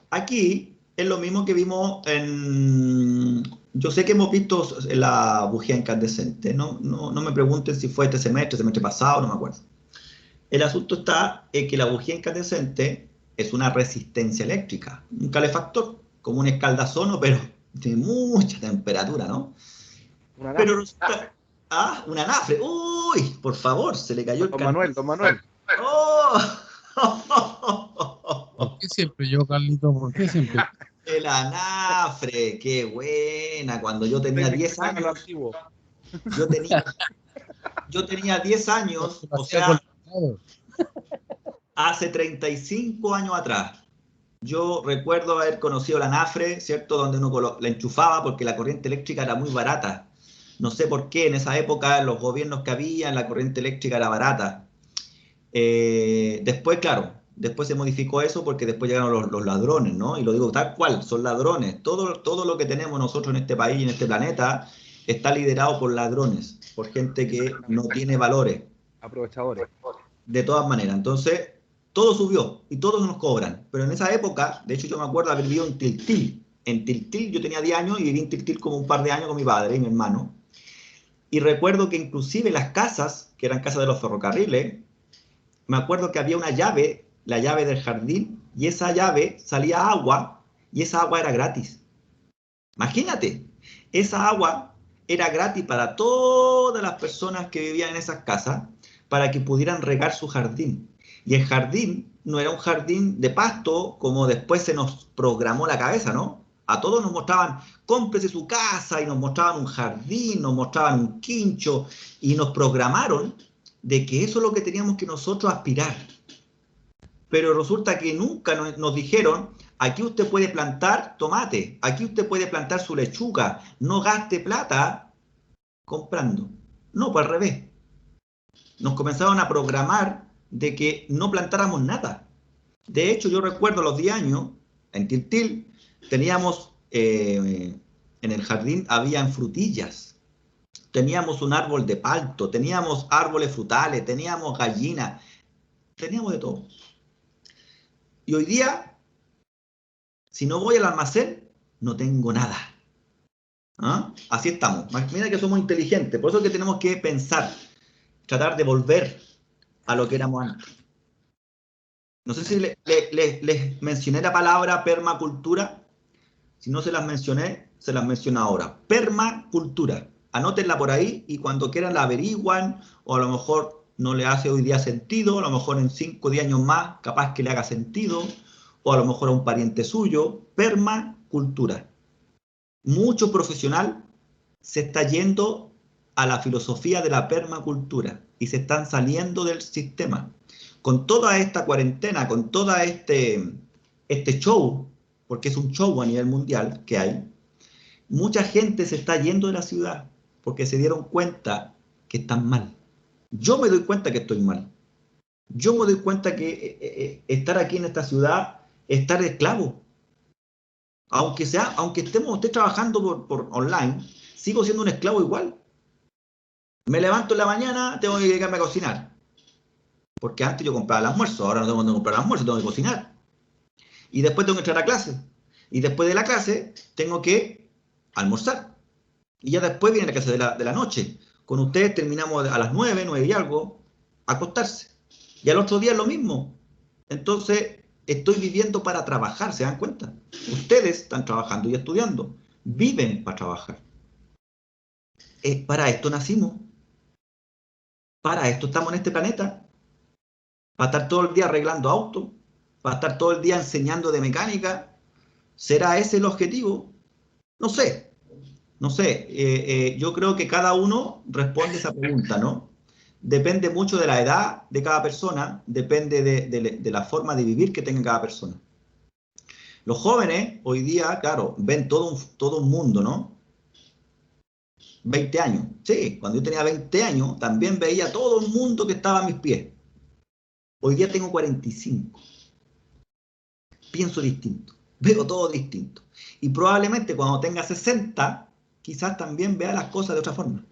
Aquí es lo mismo que vimos en... Yo sé que hemos visto la bujía incandescente. No me pregunten si fue este semestre pasado, no me acuerdo. El asunto está en que la bujía incandescente es una resistencia eléctrica, un calefactor, como un escaldazono, pero de mucha temperatura, ¿no? Pero resulta... un anafre. ¡Uy! Por favor, se le cayó el Don Manuel. ¡Oh! ¿Por qué siempre yo, Carlito? ¿Por qué siempre? El anafre, qué buena. Cuando yo tenía 10 años, yo tenía 10 años, o sea, hace 35 años atrás. Yo recuerdo haber conocido el anafre, ¿cierto? Donde uno la enchufaba porque la corriente eléctrica era muy barata. No sé por qué, en esa época los gobiernos que había, la corriente eléctrica era barata. Después, claro, después se modificó eso porque después llegaron los ladrones, ¿no? Y lo digo tal cual, son ladrones. Todo lo que tenemos nosotros en este país y en este planeta está liderado por ladrones, por gente que no tiene valores. Aprovechadores. De todas maneras, entonces, todo subió y todos nos cobran. Pero en esa época, de hecho yo me acuerdo haber vivido en Tiltil. En Tiltil yo tenía 10 años y viví en Tiltil como un par de años con mi padre y mi hermano. Y recuerdo que inclusive las casas, que eran casas de los ferrocarriles, me acuerdo que había una llave, la llave del jardín, y esa llave salía agua, y esa agua era gratis. Imagínate, esa agua era gratis para todas las personas que vivían en esas casas, para que pudieran regar su jardín. Y el jardín no era un jardín de pasto como después se nos programó la cabeza, ¿no? A todos nos mostraban, cómprese su casa, y nos mostraban un jardín, nos mostraban un quincho, y nos programaron de que eso es lo que teníamos que nosotros aspirar. Pero resulta que nunca nos dijeron, aquí usted puede plantar tomate, aquí usted puede plantar su lechuga, no gaste plata comprando. No, pues al revés. Nos comenzaron a programar de que no plantáramos nada. De hecho, yo recuerdo a los 10 años, en Tiltil, teníamos, en el jardín habían frutillas, teníamos un árbol de palto, teníamos árboles frutales, teníamos gallinas, teníamos de todo. Y hoy día, si no voy al almacén, no tengo nada. ¿Ah? Así estamos. Mira que somos inteligentes, por eso es que tenemos que pensar, tratar de volver a lo que éramos antes. No sé si les mencioné la palabra permacultura. Si no se las mencioné, se las menciono ahora. Permacultura. Anótenla por ahí y cuando quieran la averiguan, o a lo mejor no le hace hoy día sentido, a lo mejor en 5 o 10 años más capaz que le haga sentido, o a lo mejor a un pariente suyo. Permacultura. Mucho profesional se está yendo a la filosofía de la permacultura y se están saliendo del sistema. Con toda esta cuarentena, con todo este show, porque es un show a nivel mundial que hay, mucha gente se está yendo de la ciudad porque se dieron cuenta que están mal. Yo me doy cuenta que estoy mal. Yo me doy cuenta que estar aquí en esta ciudad es estar esclavo. Aunque esté trabajando por online, sigo siendo un esclavo igual. Me levanto en la mañana, tengo que dedicarme a cocinar. Porque antes yo compraba el almuerzo, ahora no tengo que comprar el almuerzo, tengo que cocinar. Y después tengo que entrar a clase. Y después de la clase tengo que almorzar. Y ya después viene la clase de la noche. Con ustedes terminamos a las 9, 9 y algo, a acostarse. Y al otro día es lo mismo. Entonces, estoy viviendo para trabajar, ¿se dan cuenta? Ustedes están trabajando y estudiando. Viven para trabajar. Para esto nacimos. Para esto estamos en este planeta. Para estar todo el día arreglando autos. Para estar todo el día enseñando de mecánica. ¿Será ese el objetivo? No sé. No sé. Yo creo que cada uno responde esa pregunta, ¿no? Depende mucho de la edad de cada persona. Depende de la forma de vivir que tenga cada persona. Los jóvenes hoy día, claro, ven todo un mundo, ¿no? 20 años. Sí, cuando yo tenía 20 años también veía todo el mundo que estaba a mis pies. Hoy día tengo 45. Pienso distinto. Veo todo distinto. Y probablemente cuando tenga 60, quizás también vea las cosas de otra forma.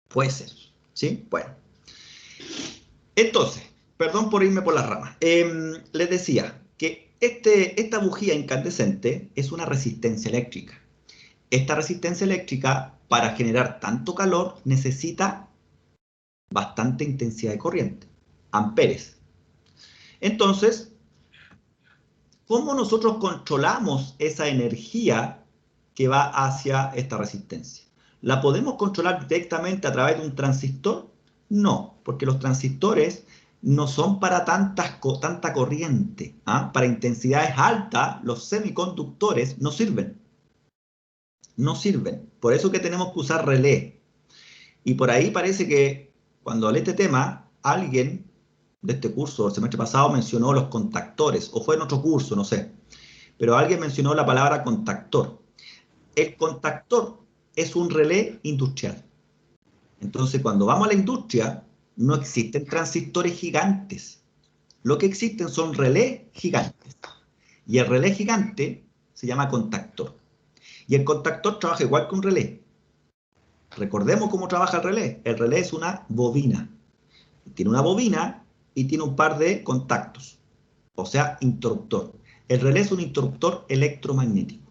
Puede ser. ¿Sí? Bueno. Entonces, perdón por irme por las ramas. Les decía que esta bujía incandescente es una resistencia eléctrica. Esta resistencia eléctrica, para generar tanto calor, necesita bastante intensidad de corriente, amperes. Entonces, ¿cómo nosotros controlamos esa energía que va hacia esta resistencia? ¿La podemos controlar directamente a través de un transistor? No, porque los transistores no son para tanta corriente. Para intensidades altas, los semiconductores no sirven. No sirven. Por eso que tenemos que usar relé. Y por ahí parece que cuando hablé de este tema, alguien de este curso, el semestre pasado, mencionó los contactores, o fue en otro curso, no sé. Pero alguien mencionó la palabra contactor. El contactor es un relé industrial. Entonces, cuando vamos a la industria, no existen transistores gigantes. Lo que existen son relés gigantes. Y el relé gigante se llama contactor. Y el contactor trabaja igual que un relé. Recordemos cómo trabaja el relé. El relé es una bobina. Tiene una bobina y tiene un par de contactos. O sea, interruptor. El relé es un interruptor electromagnético.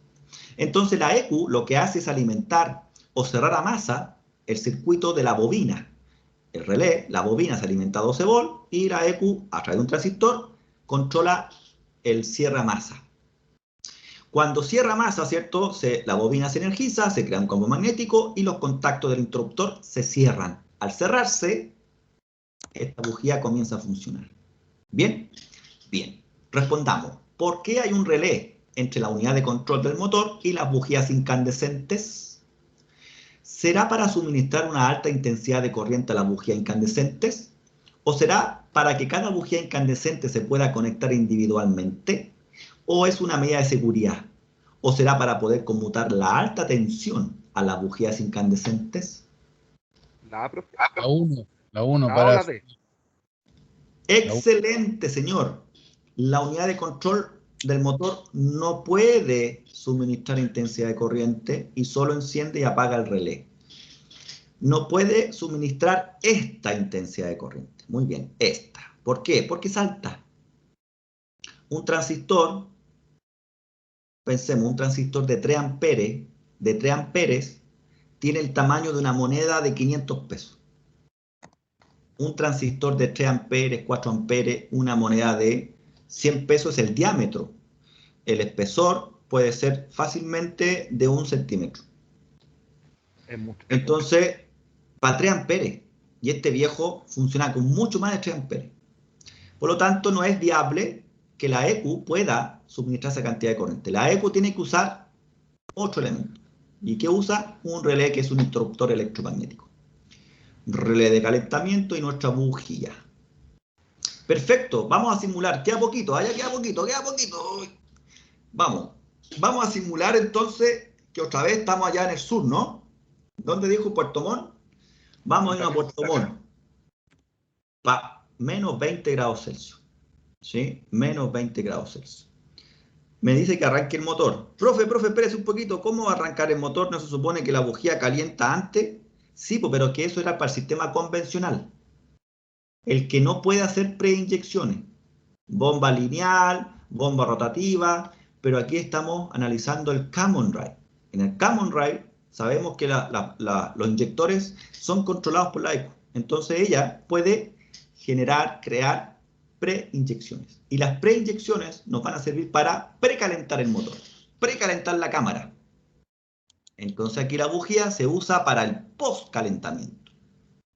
Entonces la EQ lo que hace es alimentar o cerrar a masa el circuito de la bobina. El relé, la bobina se alimenta a 12 volts y la EQ, a través de un transistor, controla el cierre a masa. Cuando cierra masa, ¿cierto? La bobina se energiza, se crea un campo magnético y los contactos del interruptor se cierran. Al cerrarse, esta bujía comienza a funcionar. Bien, Bien, respondamos. ¿Por qué hay un relé entre la unidad de control del motor y las bujías incandescentes? ¿Será para suministrar una alta intensidad de corriente a las bujías incandescentes? ¿O será para que cada bujía incandescente se pueda conectar individualmente? ¿O es una medida de seguridad? ¿O será para poder conmutar la alta tensión a las bujías incandescentes? La A, profe. La 1 La A o para... la D. Excelente, señor. La unidad de control del motor no puede suministrar intensidad de corriente y solo enciende y apaga el relé. No puede suministrar esta intensidad de corriente. Muy bien, esta. ¿Por qué? Porque es alta. Un transistor, pensemos, un transistor de 3 amperes, tiene el tamaño de una moneda de 500 pesos. Un transistor de 3 amperes, 4 amperes, una moneda de 100 pesos es el diámetro. El espesor puede ser fácilmente de 1 centímetro. Es mucho. Entonces, para 3 amperes, y este viejo funciona con mucho más de 3 amperes. Por lo tanto, no es viable que la EQ pueda suministrar esa cantidad de corriente. La EQ tiene que usar otro elemento. ¿Y qué usa? Un relé que es un interruptor electromagnético. Relé de calentamiento y nuestra bujía. Perfecto, vamos a simular. Queda poquito, allá queda poquito. Vamos a simular entonces que otra vez estamos allá en el sur, ¿no? ¿Dónde dijo Puerto Montt? Vamos a ir a Puerto Montt. Menos 20 grados Celsius. ¿Sí? Menos 20 grados Celsius. Me dice que arranque el motor. Profe, espérese un poquito. ¿Cómo va a arrancar el motor? ¿No se supone que la bujía calienta antes? Sí, pero que eso era para el sistema convencional. El que no puede hacer preinyecciones. Bomba lineal, bomba rotativa, pero aquí estamos analizando el Common Rail. En el Common Rail sabemos que los inyectores son controlados por la EQ. Entonces ella puede crear preinyecciones. Y las preinyecciones nos van a servir para precalentar el motor, precalentar la cámara. Entonces aquí la bujía se usa para el postcalentamiento,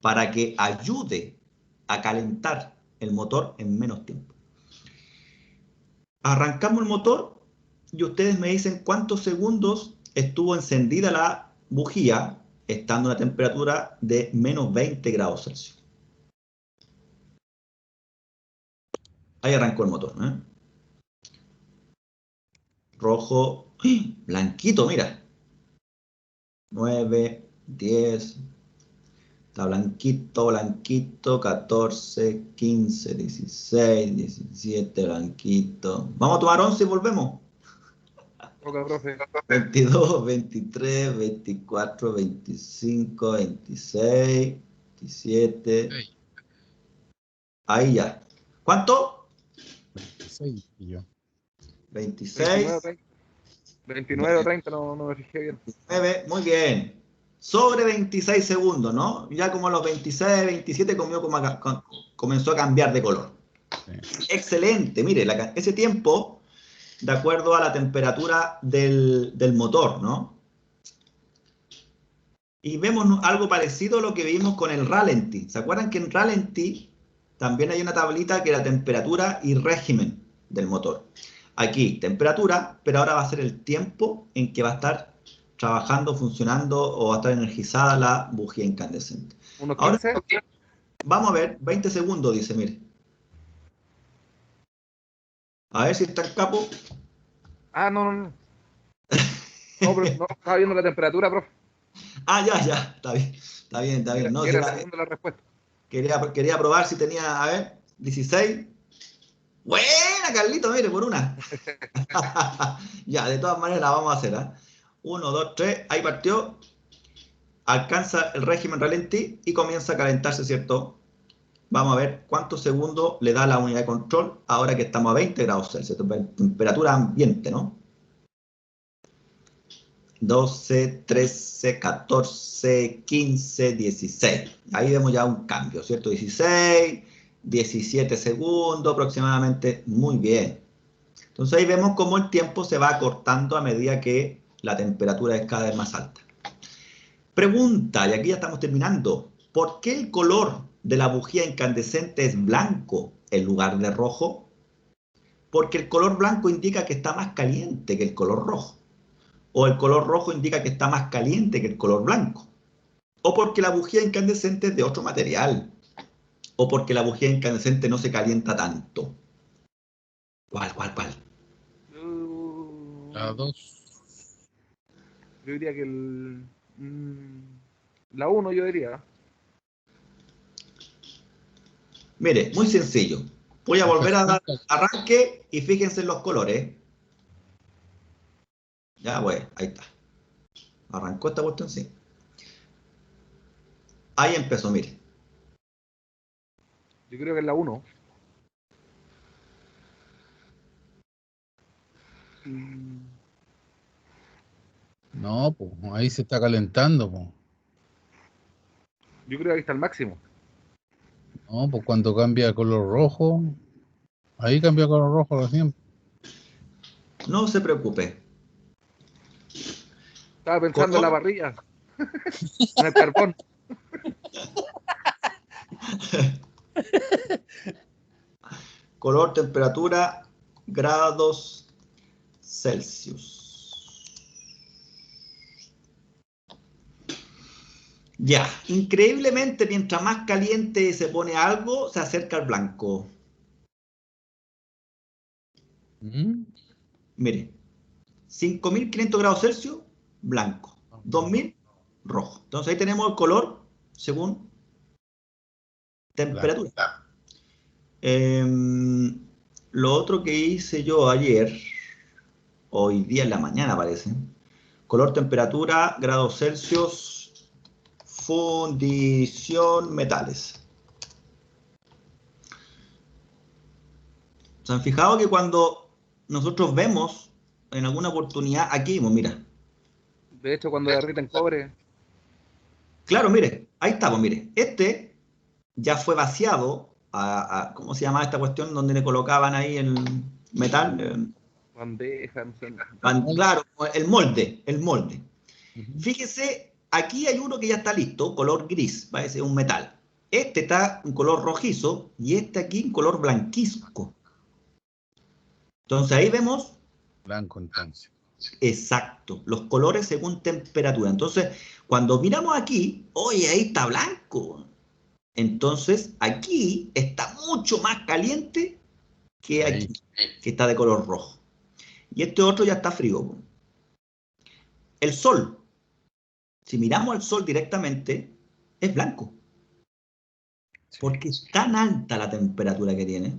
para que ayude a calentar el motor en menos tiempo. Arrancamos el motor y ustedes me dicen cuántos segundos estuvo encendida la bujía estando a una temperatura de menos 20 grados Celsius. Ahí arrancó el motor, ¿eh? Rojo, blanquito, mira. 9, 10, está blanquito, 14, 15, 16, 17, blanquito. Vamos a tomar 11 y volvemos. Ok, profe. 22, 23, 24, 25, 26, 27. Ahí ya. ¿Cuánto? 26 y yo. 26. 29 o 30, no me fijé bien. 29, muy bien. Sobre 26 segundos, ¿no? Ya como a los 26, 27 comenzó a cambiar de color. Sí. Excelente, mire, ese tiempo, de acuerdo a la temperatura del motor, ¿no? Y vemos algo parecido a lo que vimos con el ralentí. ¿Se acuerdan que en ralentí también hay una tablita que era temperatura y régimen del motor? Aquí, temperatura, pero ahora va a ser el tiempo en que va a estar trabajando, funcionando o va a estar energizada la bujía incandescente. ¿Unos 15? Ahora, vamos a ver, 20 segundos, dice, mire. A ver si está el capo. Ah, no. No, pero no, estaba viendo la temperatura, profe. Ah, ya, está bien. No, era la respuesta. Quería probar si tenía, a ver, 16. Buena, Carlito, mire, por una. Ya, de todas maneras la vamos a hacer, ¿eh? 1, 2, 3, ahí partió. Alcanza el régimen ralentí y comienza a calentarse, ¿cierto? Vamos a ver cuántos segundos le da la unidad de control ahora que estamos a 20 grados Celsius, temperatura ambiente, ¿no? 12, 13, 14, 15, 16. Ahí vemos ya un cambio, ¿cierto? 16, 17 segundos aproximadamente. Muy bien. Entonces ahí vemos cómo el tiempo se va acortando a medida que la temperatura es cada vez más alta. Pregunta, y aquí ya estamos terminando. ¿Por qué el color de la bujía incandescente es blanco en lugar de rojo? Porque el color blanco indica que está más caliente que el color rojo. O el color rojo indica que está más caliente que el color blanco. O porque la bujía incandescente es de otro material. O porque la bujía incandescente no se calienta tanto. ¿Cuál? Las dos. Yo diría que la 1, yo diría. Mire, muy sencillo. Voy a volver a dar arranque y fíjense en los colores. Ya, pues, ahí está. Arrancó esta cuestión, sí. Ahí empezó, mire. Yo creo que es la 1. No, pues ahí se está calentando, pues. Yo creo que ahí está el máximo. No, pues cuando cambia a color rojo, ahí cambia a color rojo recién. No se preocupe. Estaba pensando en la parrilla. En el carbón. Color, temperatura, grados Celsius. Ya, increíblemente, mientras más caliente se pone algo, se acerca al blanco. Mire, 5.500 grados Celsius, blanco. 2.000, rojo. Entonces ahí tenemos el color según temperatura. Lo otro que hice yo ayer, hoy día en la mañana parece, color, temperatura, grados Celsius, fundición, metales. ¿Se han fijado que cuando nosotros vemos en alguna oportunidad, aquí, pues mira. De hecho, cuando derriten cobre. Claro, mire, ahí está, pues mire. Este ya fue vaciado ¿cómo se llama esta cuestión donde le colocaban ahí el metal? Bandeja, no sé. Claro, el molde. Fíjese, aquí hay uno que ya está listo, color gris, parece un metal. Este está en color rojizo y este aquí en color blanquizco. Entonces ahí vemos. Blanco entonces. Exacto, los colores según temperatura. Entonces, cuando miramos aquí, oye, ahí está blanco. Entonces, aquí está mucho más caliente que aquí, que está de color rojo. Y este otro ya está frío. El sol, si miramos al sol directamente, es blanco. Porque es tan alta la temperatura que tiene.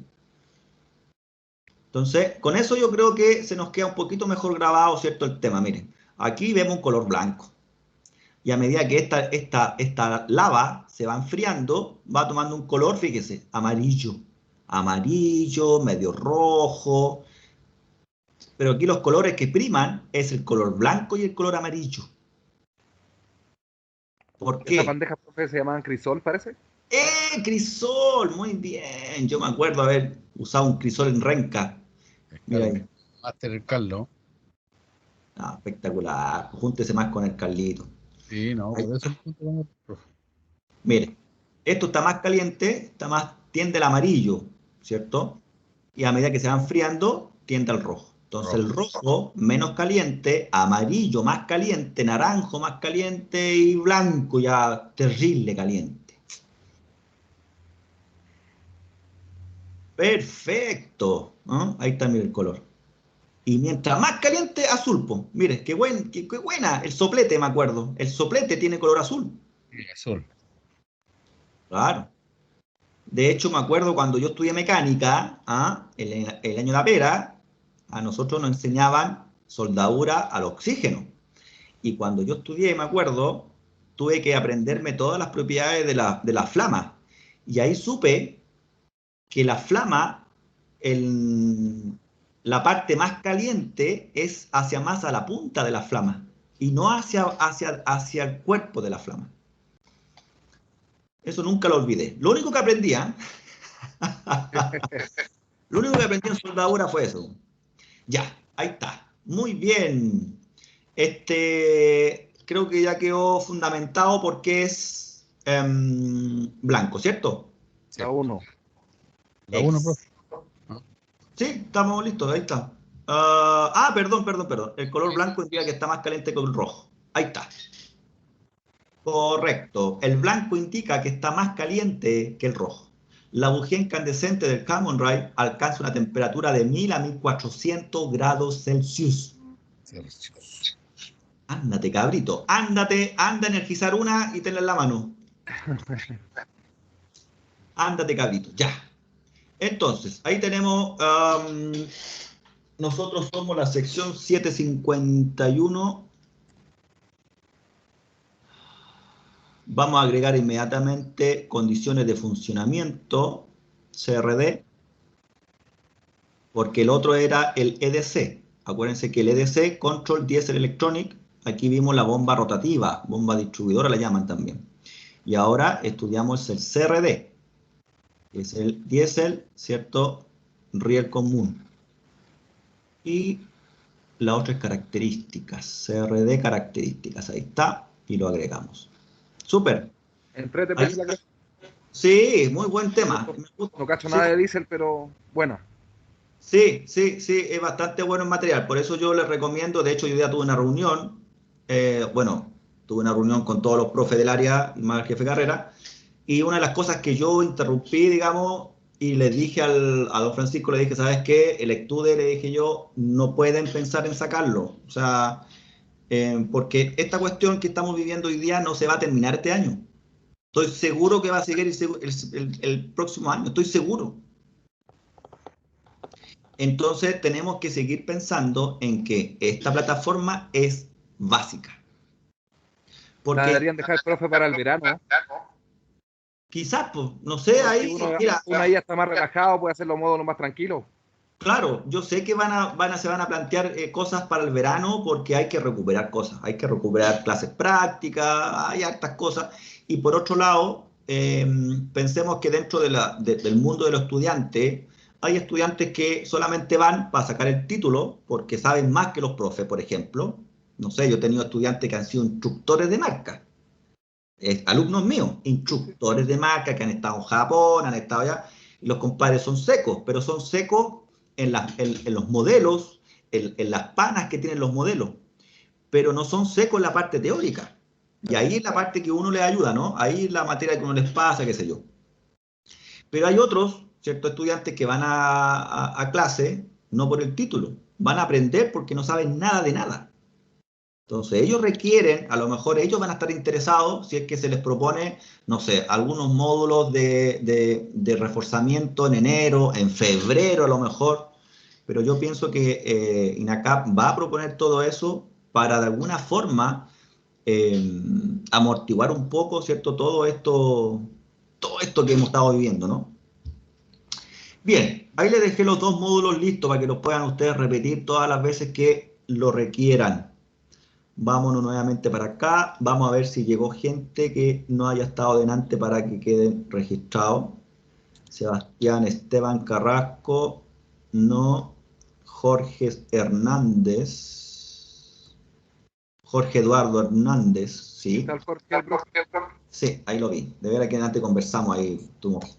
Entonces, con eso yo creo que se nos queda un poquito mejor grabado, ¿cierto? El tema, miren. Aquí vemos un color blanco. Y a medida que esta lava se va enfriando, va tomando un color, fíjese, amarillo. Amarillo, medio rojo. Pero aquí los colores que priman es el color blanco y el color amarillo. ¿Por qué? Esas bandejas, profe, se llamaban crisol, parece. Crisol! Muy bien. Yo me acuerdo haber usado un crisol en Renca. Mira ahí. Master Carlos. Ah, espectacular. Júntese más con el Carlito. Sí, no, por eso el punto con el profe. Mire, esto está más caliente, tiende al amarillo, ¿cierto? Y a medida que se va enfriando, tiende al rojo. Entonces el rojo, menos caliente, amarillo más caliente, naranjo más caliente y blanco ya terrible caliente. Perfecto, ¿no? Ahí está, mire el color. Y mientras más caliente, azul, po. Mire, qué buena. El soplete, me acuerdo. El soplete tiene color azul. Sí, azul. Claro. De hecho, me acuerdo cuando yo estudié mecánica, el año de la pera, a nosotros nos enseñaban soldadura al oxígeno. Y cuando yo estudié, me acuerdo, tuve que aprenderme todas las propiedades de la flama. Y ahí supe que la flama, la parte más caliente es más a la punta de la flama y no hacia el cuerpo de la flama. Eso nunca lo olvidé. Lo único que aprendí, lo único que aprendí en soldadura fue eso. Ya, ahí está. Muy bien. Creo que ya quedó fundamentado porque es blanco, ¿cierto? La 1. La 1, profe. Sí, estamos listos, ahí está. Perdón. El color blanco indica que está más caliente que el rojo. Ahí está. Correcto. El blanco indica que está más caliente que el rojo. La bujía incandescente del Common Rail alcanza una temperatura de 1000 a 1400 grados Celsius. Ándate, cabrito. Ándate, anda a energizar una y tenla en la mano. Ándate, cabrito. Ya. Entonces, ahí tenemos... nosotros somos la sección 751. Vamos a agregar inmediatamente condiciones de funcionamiento, CRD, porque el otro era el EDC. Acuérdense que el EDC, Control Diesel Electronic, aquí vimos la bomba rotativa, bomba distribuidora la llaman también. Y ahora estudiamos el CRD, que es el diésel, ¿cierto? Riel común. Y las otras características, CRD características, ahí está, y lo agregamos. Súper. Entrete, Ahí pues, la está. clase. Sí, muy buen tema. Me gusta. No cacho Sí, nada de diésel, pero bueno. sí, es bastante bueno el material. Por eso yo les recomiendo, de hecho yo ya tuve una reunión, tuve una reunión con todos los profes del área y más el jefe de carrera, y una de las cosas que yo interrumpí, digamos, y les dije a don Francisco, le dije, ¿sabes qué? El ECTUDE, le dije yo, no pueden pensar en sacarlo. O sea, porque esta cuestión que estamos viviendo hoy día no se va a terminar este año. Estoy seguro que va a seguir el próximo año, estoy seguro. Entonces tenemos que seguir pensando en que esta plataforma es básica. La Porque deberían dejar, profe, para el verano. quizás, pues, no sé, Porque ahí, mira, uno ahí está más relajado, puede hacerlo módulos más tranquilo. claro, yo sé que se van a plantear cosas para el verano porque hay que recuperar cosas, hay que recuperar clases prácticas, hay hartas cosas. Y por otro lado, pensemos que dentro del mundo de los estudiantes, hay estudiantes que solamente van para sacar el título porque saben más que los profes, por ejemplo. No sé, yo he tenido estudiantes que han sido instructores de marca, alumnos míos, instructores de marca que han estado en Japón, han estado allá, y los compadres son secos, pero son secos en los modelos, en las panas que tienen los modelos, pero no son secos en la parte teórica. Y ahí es la parte que uno les ayuda, ¿no? Ahí es la materia que uno les pasa, qué sé yo. Pero hay otros, ciertos estudiantes que van a clase no por el título, van a aprender porque no saben nada de nada. Entonces ellos requieren, a lo mejor ellos van a estar interesados si es que se les propone, no sé, algunos módulos de reforzamiento en enero, en febrero a lo mejor, pero yo pienso que INACAP va a proponer todo eso para de alguna forma amortiguar un poco, ¿cierto? Todo esto que hemos estado viviendo, ¿no? Bien, ahí les dejé los dos módulos listos para que los puedan ustedes repetir todas las veces que lo requieran. Vámonos nuevamente para acá. Vamos a ver si llegó gente que no haya estado delante para que queden registrados. Sebastián Esteban Carrasco. No. Jorge Hernández. Jorge Eduardo Hernández. Sí. Está el Jorge, el profe. Sí, ahí lo vi. De veras que antes conversamos ahí. Estuvimos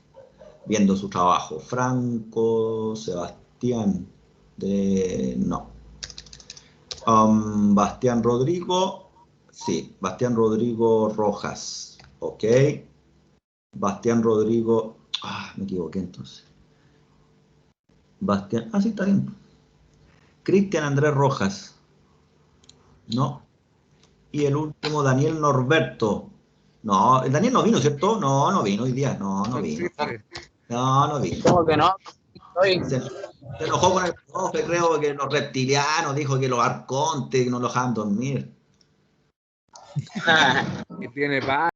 viendo su trabajo. Franco. Sebastián. No. Bastián Rodrigo, sí, Bastián Rodrigo Rojas, ok. Bastián Rodrigo, me equivoqué entonces. Bastián, sí, está bien. Cristian Andrés Rojas, no. Y el último, Daniel Norberto. No, el Daniel no vino, ¿cierto? No, no vino hoy día, no vino. No vino. ¿Cómo que no? Estoy... Se enojó con el profe, creo que los reptilianos, dijo que los arcontes no lo dejaban dormir. Y tiene paz.